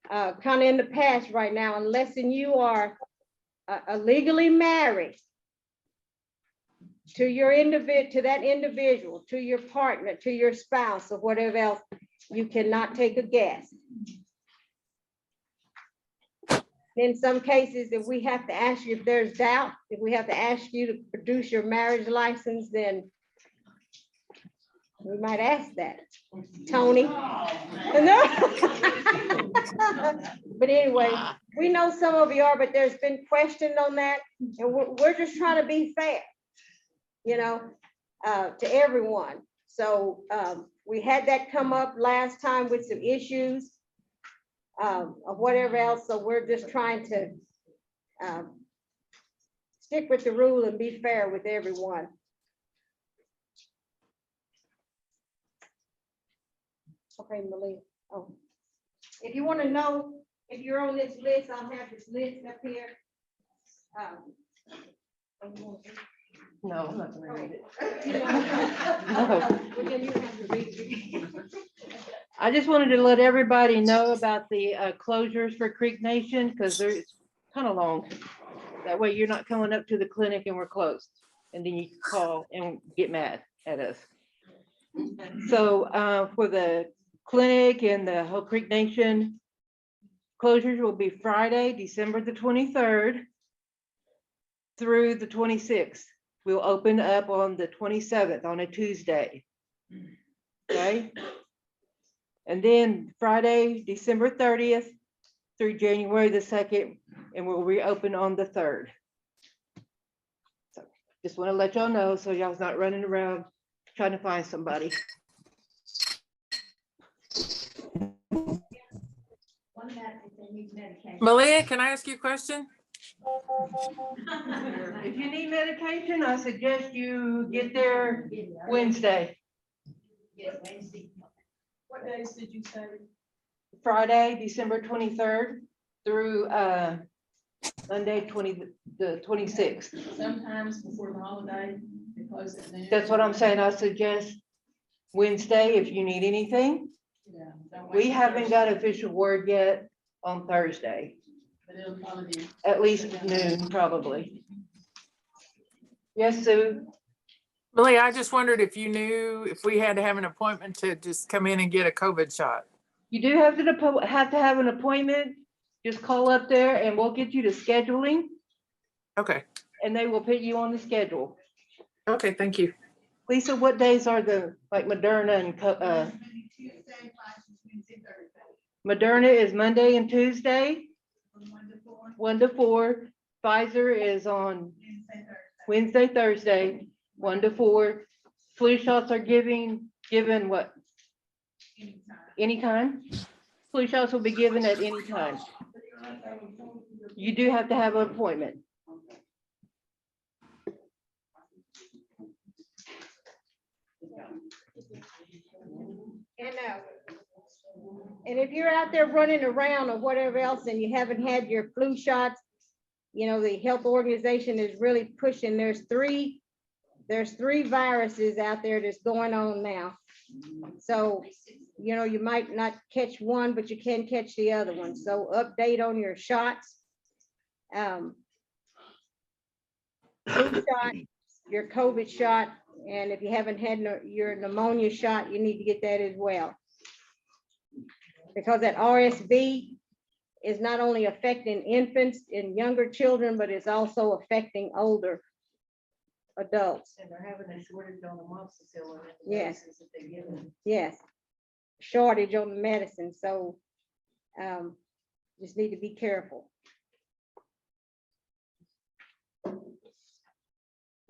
kind of in the past right now, unless you are legally married to your to that individual, to your partner, to your spouse or whatever else, you cannot take a guest. In some cases, if we have to ask you, if there's doubt, if we have to ask you to produce your marriage license, then we might ask that. Tony? No. But anyway, we know some of you are, but there's been questions on that, and we're just trying to be fair, you know, to everyone. So we had that come up last time with some issues of whatever else. So we're just trying to stick with the rule and be fair with everyone. Okay, Malia. Oh, if you want to know if you're on this list, I'll have this list up here. No, I'm not gonna read it. Well, then you have to read it. I just wanted to let everybody know about the closures for Creek Nation, because they're kind of long. That way you're not coming up to the clinic and we're closed, and then you call and get mad at us. So for the clinic and the whole Creek Nation, closures will be Friday, December the 23rd through the 26th. We'll open up on the 27th on a Tuesday. Okay. And then Friday, December 30th through January the 2nd, and we'll reopen on the 3rd. So just want to let y'all know, so y'all's not running around trying to find somebody. Malia, can I ask you a question? If you need medication, I suggest you get there Wednesday. What days did you say? Friday, December 23rd through Monday, the 26th. Sometimes before the holiday, they close at noon. That's what I'm saying. I suggest Wednesday if you need anything. Yeah, don't wait We till haven't Thursday, got official word yet on Thursday, but it'll probably be. at least noon, probably. Yes, Sue? Malia, I just wondered if you knew if we had to have an appointment to just come in and get a COVID shot. You do have to have an appointment, just call up there and we'll get you to scheduling Okay, and they will put you on the schedule. okay, thank you. Lisa, what days are the, like Moderna and, Moderna is Monday and Tuesday, 1 to 4. Pfizer is on Wednesday, Thursday, 1 to 4. Flu shots are given what? Anytime? Flu shots will be given at any time. You do have to have an appointment. And if you're out there running around or whatever else and you haven't had your flu shots, you know, the health organization is really pushing. There's three viruses out there that's going on now. So, you know, you might not catch one, but you can catch the other one. So update on your shots. Flu shot, your COVID shot, and if you haven't had your pneumonia shot, you need to get that as well. Because that RSV is not only affecting infants and younger children, but it's also affecting older adults. And they're having a shortage on amoxicillin. Yes. That they give them. Yes, shortage on the medicine, so just need to be careful.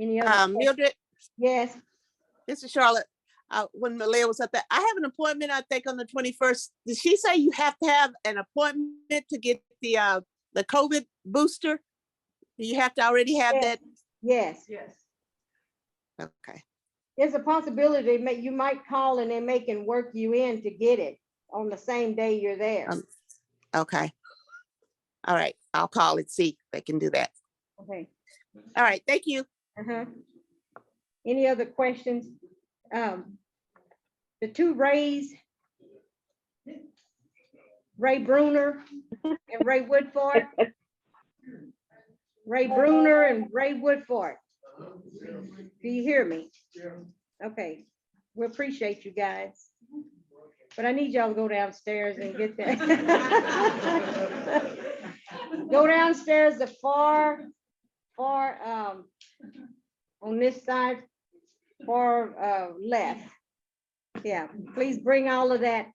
Any other? questions? Mildred, Yes, this is Charlotte. When Malia was up there, I have an appointment, I think on the 21st. Did she say you have to have an appointment to get the COVID booster? Do you have to already have Yes. that? yes. Yes. Okay. There's a possibility that you might call and they can work you in to get it on the same day you're there. Okay. All right. I'll call and see if they can do that. Okay. All right. Thank you. Any other questions? The two Rays, Ray Bruner and Ray Woodford. Ray Bruner and Ray Woodford. Do you hear me? Okay, we appreciate you guys. But I need y'all to go downstairs and get that. Go downstairs the far on this side, far left. Yeah, please bring all of that.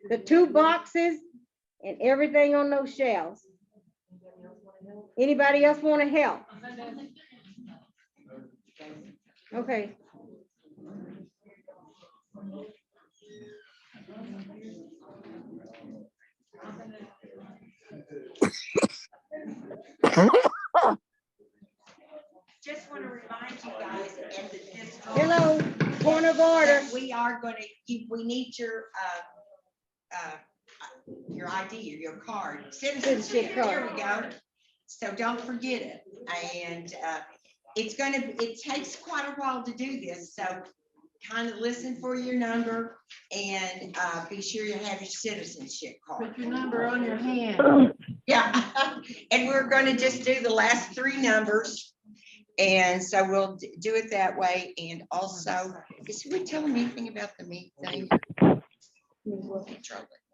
The 2 boxes and everything on those shelves. Anybody else want to help? Okay. Just want to remind you guys at this. Hello, point of order. We are going to, we need your ID or your card, citizenship, there we go. So don't forget it. And it takes quite a while to do this. So kind of listen for your number and be sure you have your citizenship card. Put your number on your hand. Yeah. And we're going to just do the last 3 numbers. And so we'll do it that way. And also, is we telling me anything about the meat thing?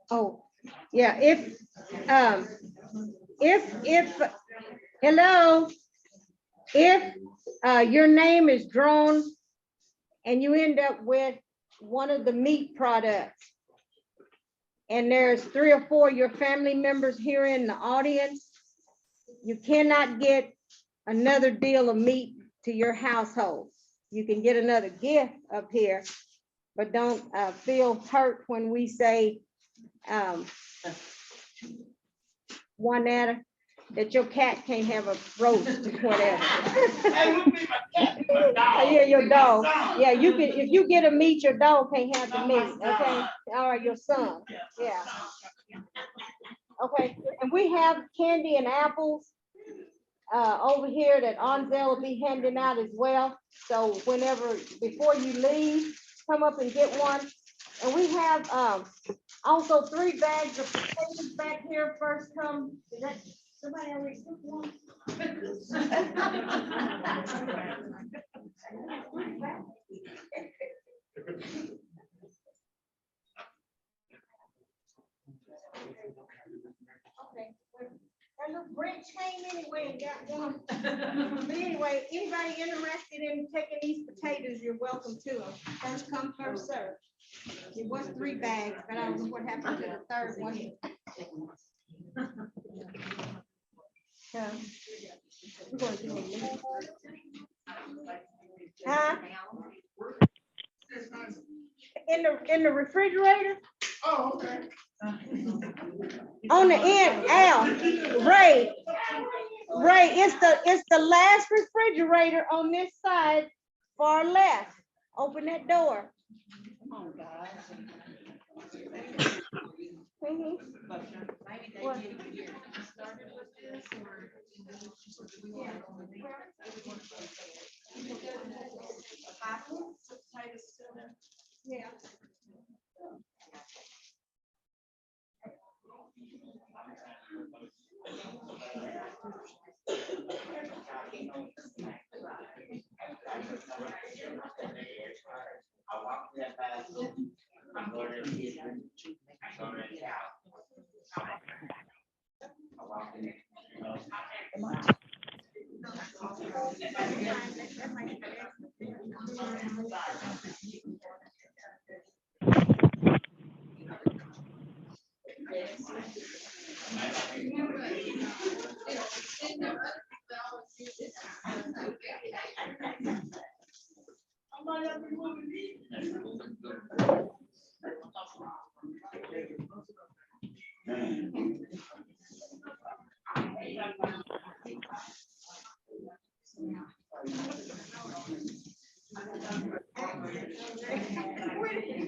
Oh, yeah, if, hello, if your name is drawn and you end up with one of the meat products, and there's 3 or 4 of your family members here in the audience, you cannot get another deal of meat to your household. You can get another gift up here, but don't feel hurt when we say, Juanetta, that your cat can't have a roast or whatever. Yeah, your dog. Yeah, you can, if you get a meat, your dog can't have the meat, okay? All right, your son, yeah. Okay, and we have candy and apples over here that Onzel will be handing out as well. So whenever, before you leave, come up and get one. And we have also 3 bags of potatoes back here. First come, is that somebody already took one? Okay. ain't got one. But anyway, anybody interested in taking these potatoes, you're welcome to them. First come, first serve. It was 3 bags, but I don't know what happened to the third one. So, we're gonna do it. Huh? In the refrigerator? Oh, okay. On the end, Al, Ray, it's the last refrigerator on this side, far left. Open that door. Oh, God. What? Yeah.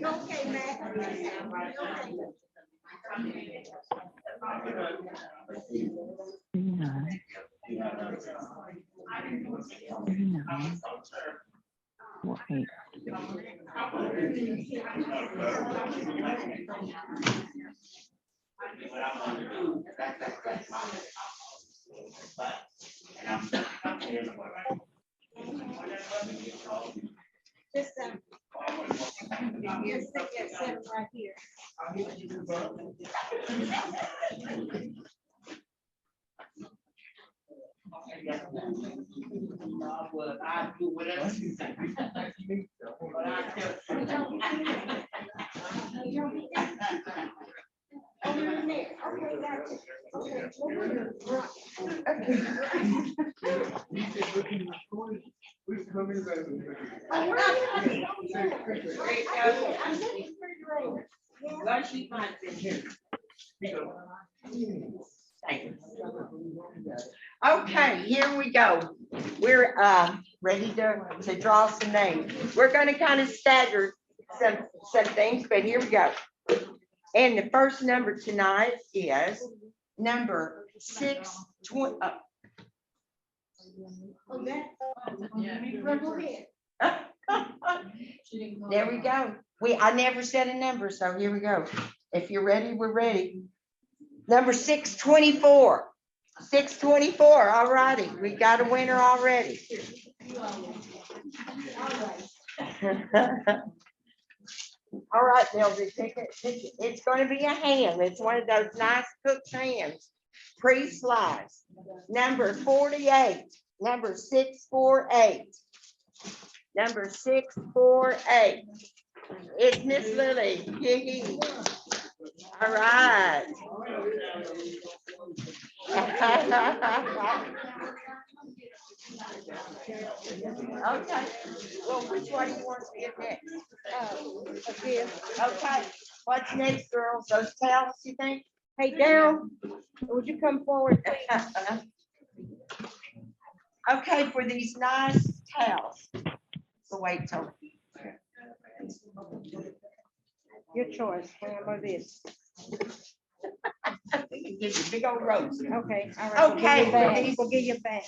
Okay, Matt. Just stick that 7 right here. Okay, here we go. We're ready to draw some names. We're gonna kind of stagger some things, but here we go. And the first number tonight is number 620. There we go. I never said a number, so here we go. If you're ready, we're ready. Number 624. 624. All righty. We got a winner already. All right, Mildred, pick it. It's going to be a ham. It's one of those nice cooked hams, pre-sliced. Number 48. Number 648. Number 648. It's Miss Lily. Yee. All right. Okay. Well, which one do you want to get next? Okay. What's next, girls? Those towels, you think? Hey, Daryl, would you come forward, please? Okay, for these nice towels. So wait till. Your choice, Pam, or this. Give you a big old rose. Okay, all right. Okay. We'll give you a bag.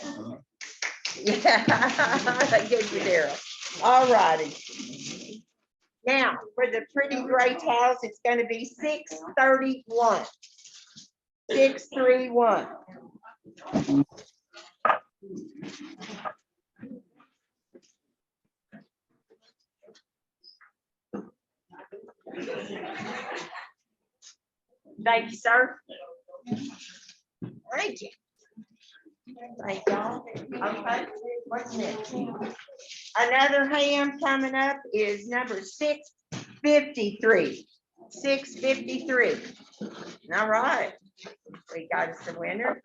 Yeah, I give you Daryl. All righty. Now, for the pretty gray towels, it's going to be 631. 631. Thank you, sir. Thank you. Thank y'all. Okay, what's next? Another ham coming up is number 653. 653. All right, we got us a winner.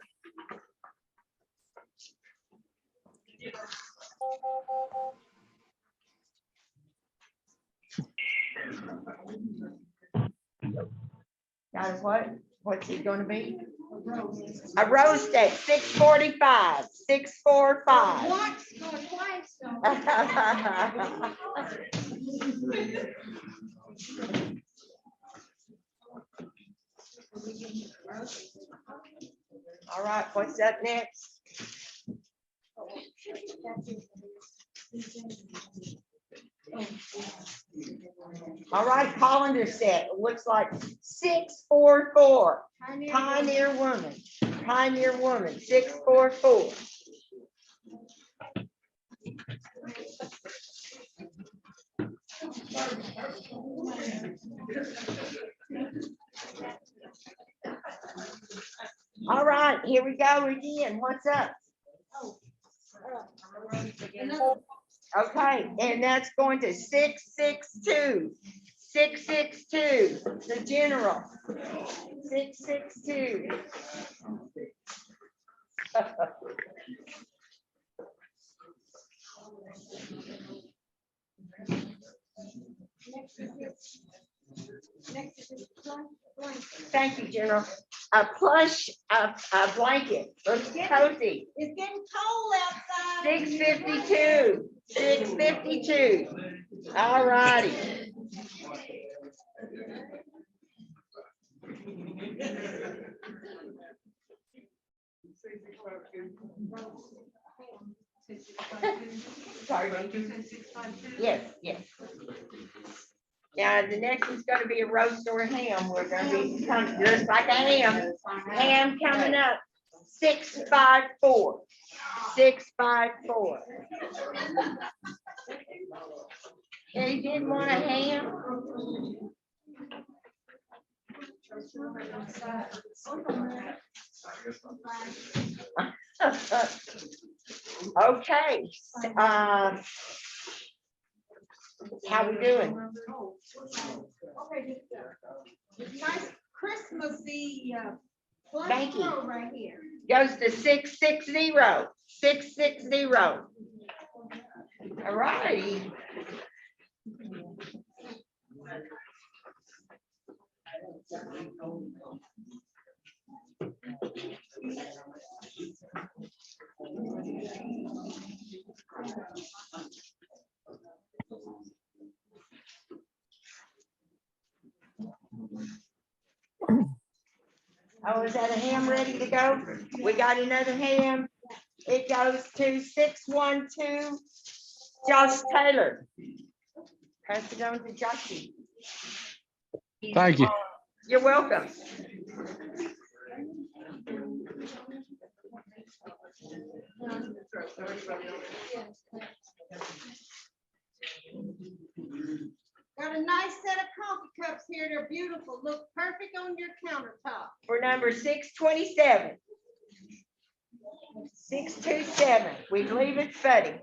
Got what? What's it gonna be? A roast at 645. 645. What's going twice? All right, what's up next? All right, colander set. It looks like 644. Pioneer Woman. Pioneer Woman, 644. All right, here we go again. What's up? Okay, and that's going to 662. 662, the general. 662. Thank you, General. A plush, a blanket, looks cozy. It's getting cold outside. 652. 652. All righty. Sorry, yes, yes. Now, the next one's gonna be a roast or a ham. We're gonna be just like a ham. Ham coming up, 654. 654. And he didn't want a ham. Okay, how we doing? Nice Christmassy, Thank you. right here. Goes to 660. 660. All righty. Oh, is that a ham ready to go? We got another ham. It goes to 612. Josh Taylor. Pass it on to Joshy. Thank you. You're welcome. Got a nice set of coffee cups here. They're beautiful. Look perfect on your countertop. For number 627. 627. We believe it's Buddy.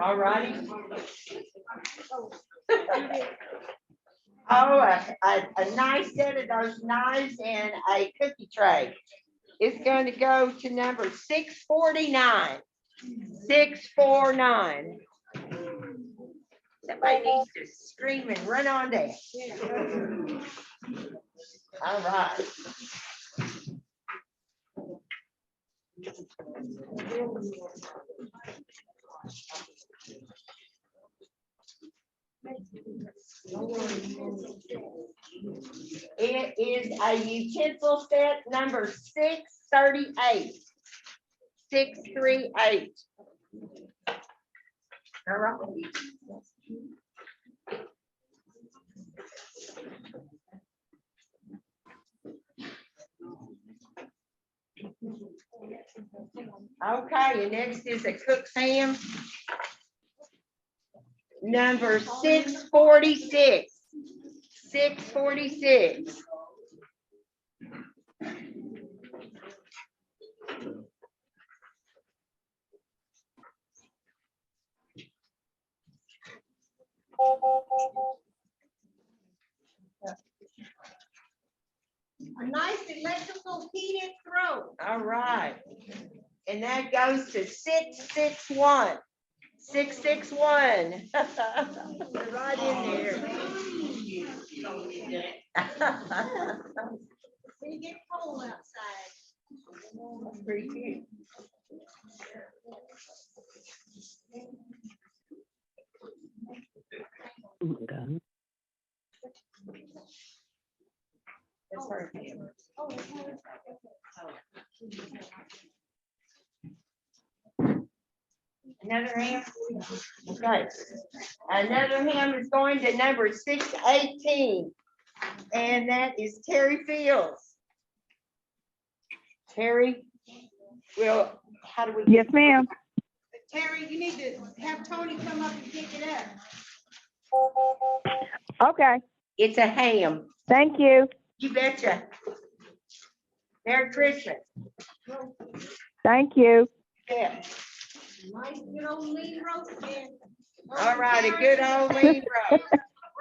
All righty. Oh, a nice set of those knives and a cookie tray. It's going to go to number 649. 649. Somebody needs to scream and run on down. All right. It is a utensil set number 638. 638. All right. Okay, and next is a Cook's ham. Number 646. 646. A nice electrical heated throat. All right. And that goes to 661. 661. Right in there. It get cold outside. That's pretty cute. That's her ham. Another ham. Okay. Another ham is going to number 618. And that is Terry Fields. Terry, well, how do we? Yes, ma'am. Terry, you need to have Tony come up and pick it up. Okay, It's a ham. thank you. You betcha. Merry Christmas. Thank you. Yeah. Nice good old lean roast man. All right, a good old lean roast.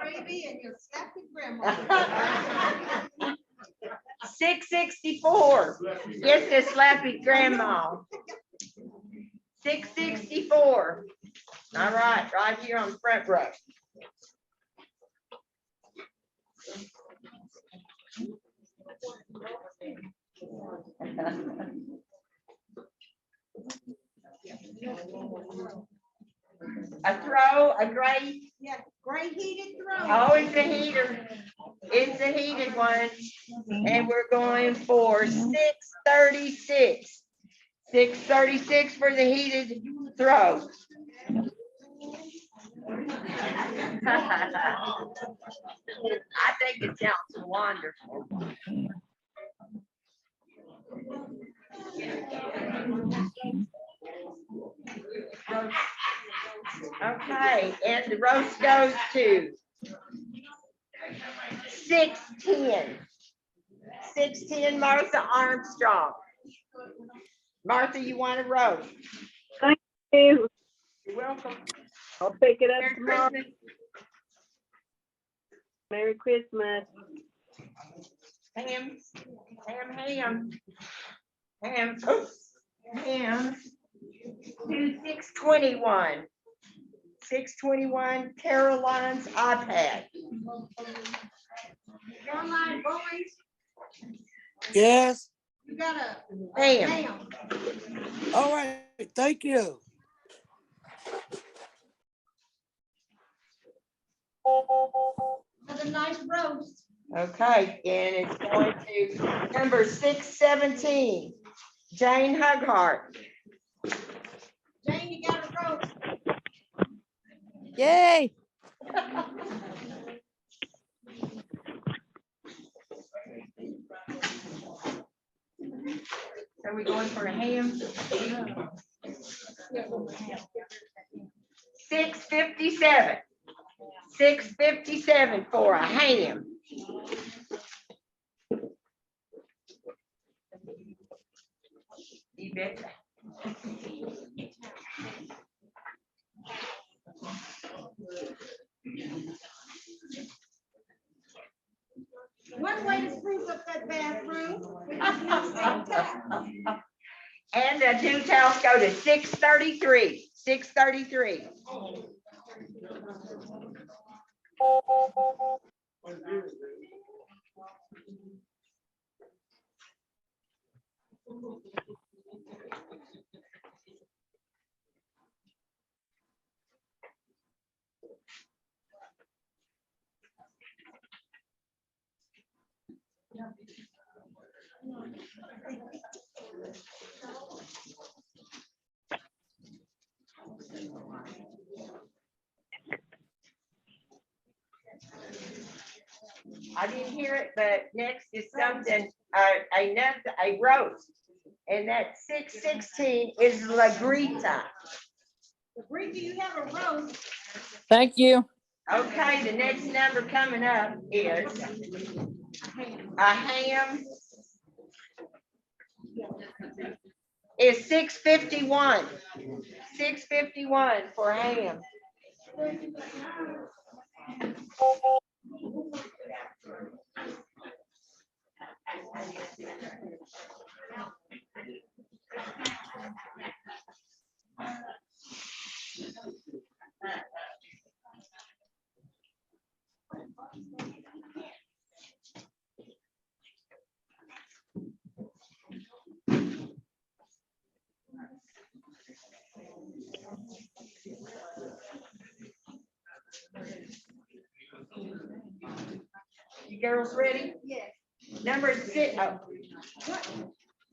Gravy and you'll slap your grandma. 664. Yes, the slappy grandma. 664. All right, right here on the front row. A gray. Yeah, gray heated throat. Oh, it's a heater. It's a heated one. And we're going for 636. 636 for the heated throat. I think it sounds wonderful. Okay, and the roast goes to 610. 610 Martha Armstrong. Martha, you want a roast? Thank you. You're welcome. I'll pick it up Merry tomorrow. Christmas. Merry Christmas. Ham. Oops. Ham. To 621. 621 Caroline's iPad. Caroline boys, Yes, you got a Ham. ham. all right, thank you. Another nice roast. Okay, and it's going to number 617, Jane Hughart. Jane, you got a roast. Yay. Are we going for a ham? 657. 657 for a ham. You betcha. One way to spruce up that bathroom. And the two towels go to 633. 633. I didn't hear it, but next is something, a roast. And that 616 is La Grita. Bree, do you have a roast? Thank you. Okay, the next number coming up is a ham. Is 651. 651 for ham. You girls ready? Yes. Number 6. Oh,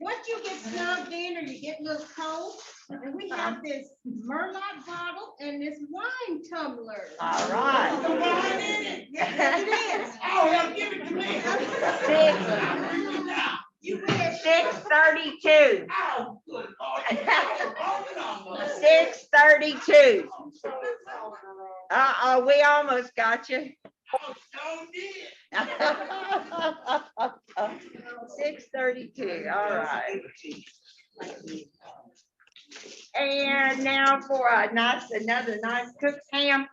Once you get snugged in or you get a little cold, and we have this Merlot bottle and this wine tumbler. all right. The wine in it. Yes, it is. Oh, yeah, give it to me. You wish. 632. Oh, good Lord. 632. Uh-oh, we almost got you. 632, all right. And now for another nice cooked ham,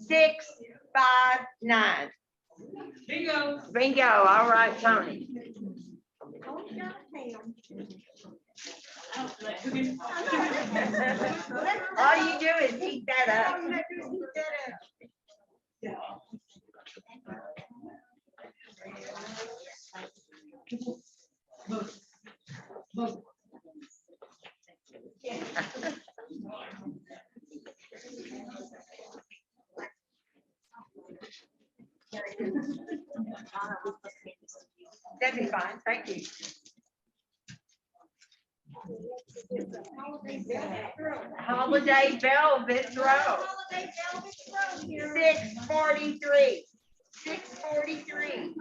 659. Bingo. Bingo, all right, Tony. All you do is heat that up. That'd be fine, thank you. Holiday Velvet Row. 643. 643.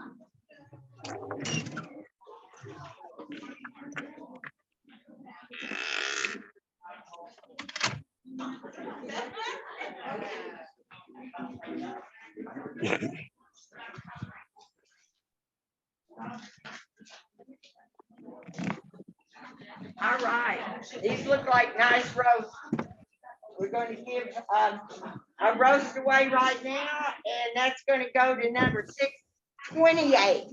All right, these look like nice roasts. We're going to give a roast away right now, and that's going to go to number 628.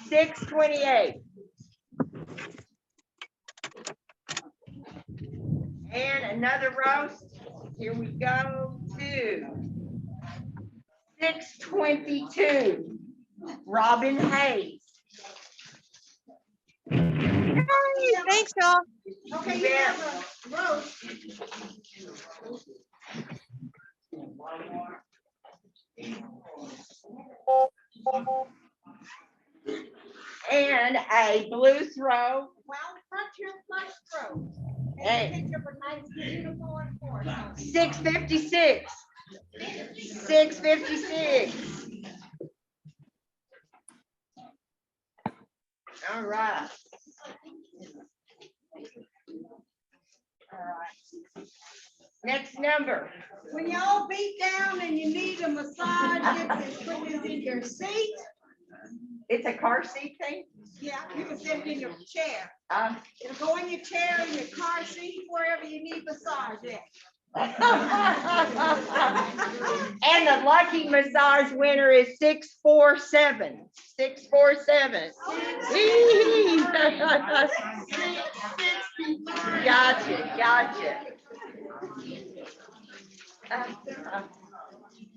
628. And another roast. Here we go to 622. Robin Hayes. Hey, thanks, y'all. Okay, you have a roast. And a blue throw. Well, frontier flush roast. Hey. And picture of a nice uniform for it. 656. 656. All right. All right. Next number. When y'all beat down and you need a massage, you can put this in your seat. It's a car seat thing? Yeah, you can sit it in your chair. Uh, It'll go in your chair, in your car seat, wherever you need massage at. And the lucky massage winner is 647. 647. Gotcha, gotcha.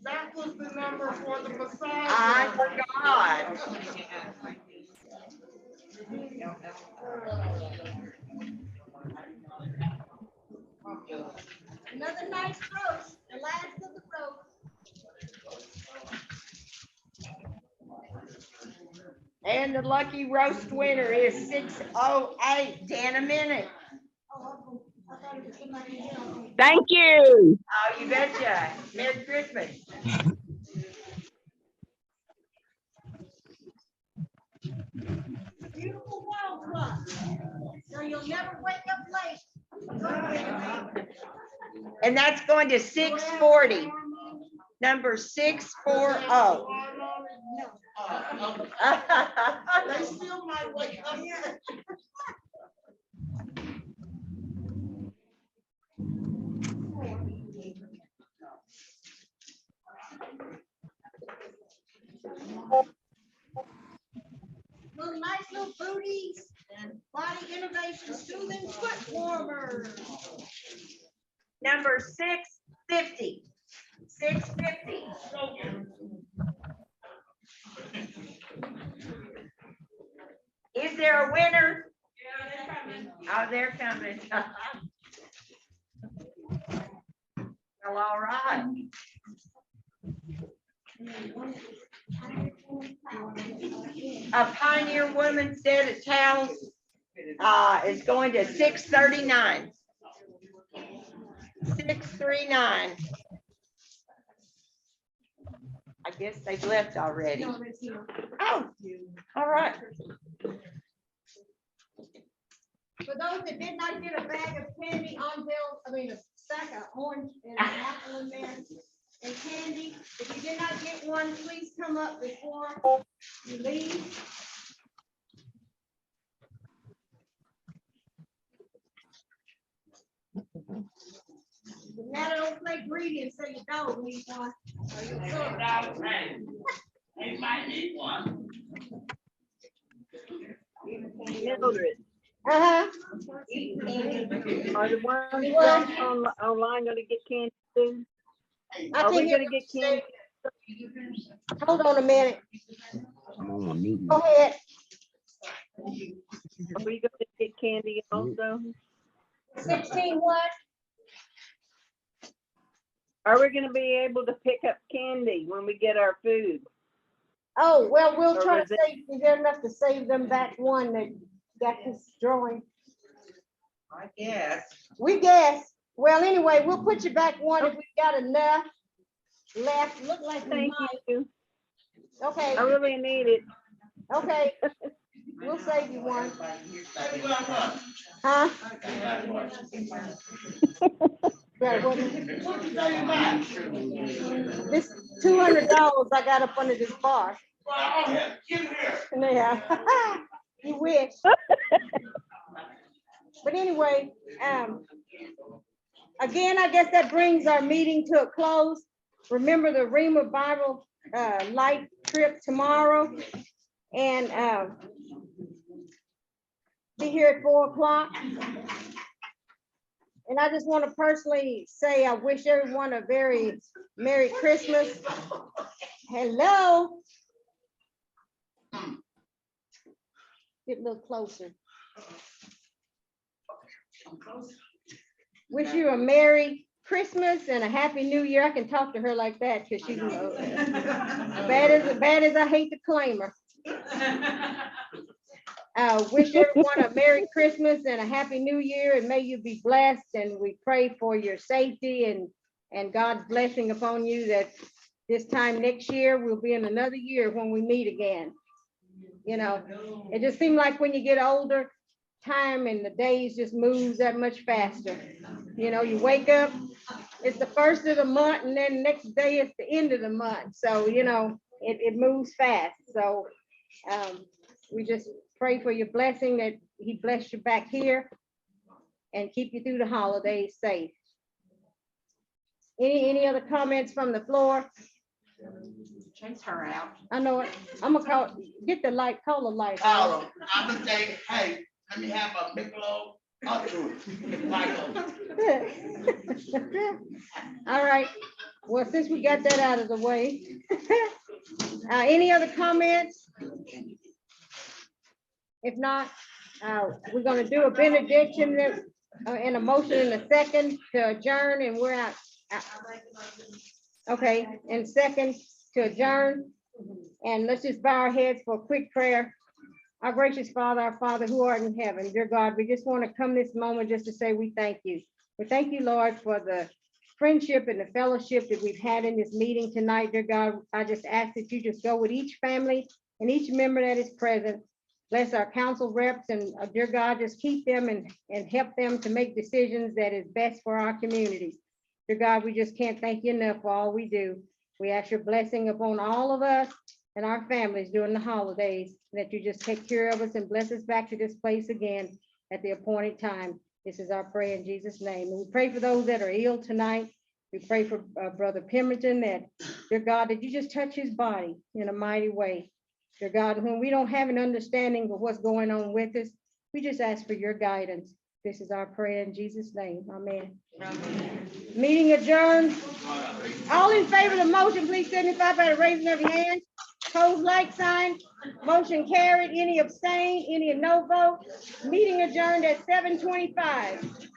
That was the number for the massage. I forgot. Another nice roast, the last of the roast. And the lucky roast winner is 608. Dan, a minute. Thank you. Oh, you betcha. Merry Christmas. Beautiful wall clock. So you'll never wait And that's going to 640. Number 640. They still might wake up. Little nice little booties and body innovation soothing foot warmers. Number 650. 650. Is there a winner? Oh, they're coming. Well, all right. A Pioneer Woman set of towels is going to 639. 639. I guess they've left already. Oh, all right. For those that did not get a bag of candy on a sack of orange and an apple in there and candy, if you did not get one, please come up before you leave. Now don't play greedy and say you don't need one. You might need one. Mildred, Uh-huh. are the ones online gonna get candy too? I Are we think gonna you're get candy? Hold on a minute. Go ahead. Are we gonna get candy also? 16 what? Are we gonna be able to pick up candy when we get our food? Oh, well, we'll Or try to is it- save, is there enough to save them back one that got this drawing? I guess. We guess. Well, anyway, we'll put you back one if we got enough left. Look like we Thank might. you. Okay, I really need it. okay. We'll save you one. Huh? Yeah, what- This $200 I got up under this bar. Yeah. You wish. But anyway, again, I guess that brings our meeting to a close. Remember the Rhema Bible light trip tomorrow, and be here at 4 o'clock. And I just want to personally say I wish everyone a very Merry Christmas. Hello. Get a little closer. Wish you a Merry Christmas and a Happy New Year. I can talk to her like that because she's bad as I hate to claim her. Wish everyone a Merry Christmas and a Happy New Year, and may you be blessed. And we pray for your safety and God's blessing upon you, that this time next year we'll be in another year when we meet again. You know, it just seems like when you get older, time and the days just moves that much faster. You know, you wake up, it's the first of the month, and then next day it's the end of the month. So, you know, it moves fast. So we just pray for your blessing, that he bless you back here and keep you through the holidays safe. Any other comments from the floor? Chase her out. I know it. I'm gonna call, get the light, call the light. Carl, I'm gonna say, hey, let me have a Michelob Ultra. All right. Well, since we got that out of the way. Any other comments? If not, we're gonna do a benediction and a motion in a second to adjourn, and we're out. Okay, and second to adjourn. And let's just bow our heads for a quick prayer. Our gracious Father, our Father who art in heaven, dear God, we just want to come this moment just to say we thank you. We thank you, Lord, for the friendship and the fellowship that we've had in this meeting tonight, dear God. I just ask that you just go with each family and each member that is present. Bless our council reps, and dear God, just keep them and help them to make decisions that is best for our community. Dear God, we just can't thank you enough for all we do. We ask your blessing upon all of us and our families during the holidays, that you just take care of us and bless us back to this place again at the appointed time. This is our prayer in Jesus' name. And we pray for those that are ill tonight. We pray for Brother Pemberton, that, dear God, that you just touch his body in a mighty way. Dear God, when we don't have an understanding of what's going on with us, we just ask for your guidance. This is our prayer in Jesus' name. Amen. Meeting adjourned. All in favor of the motion, please signify by the raising of your hand. Pose like sign. Motion carried. Any abstain? Any no vote? Meeting adjourned at 7:25.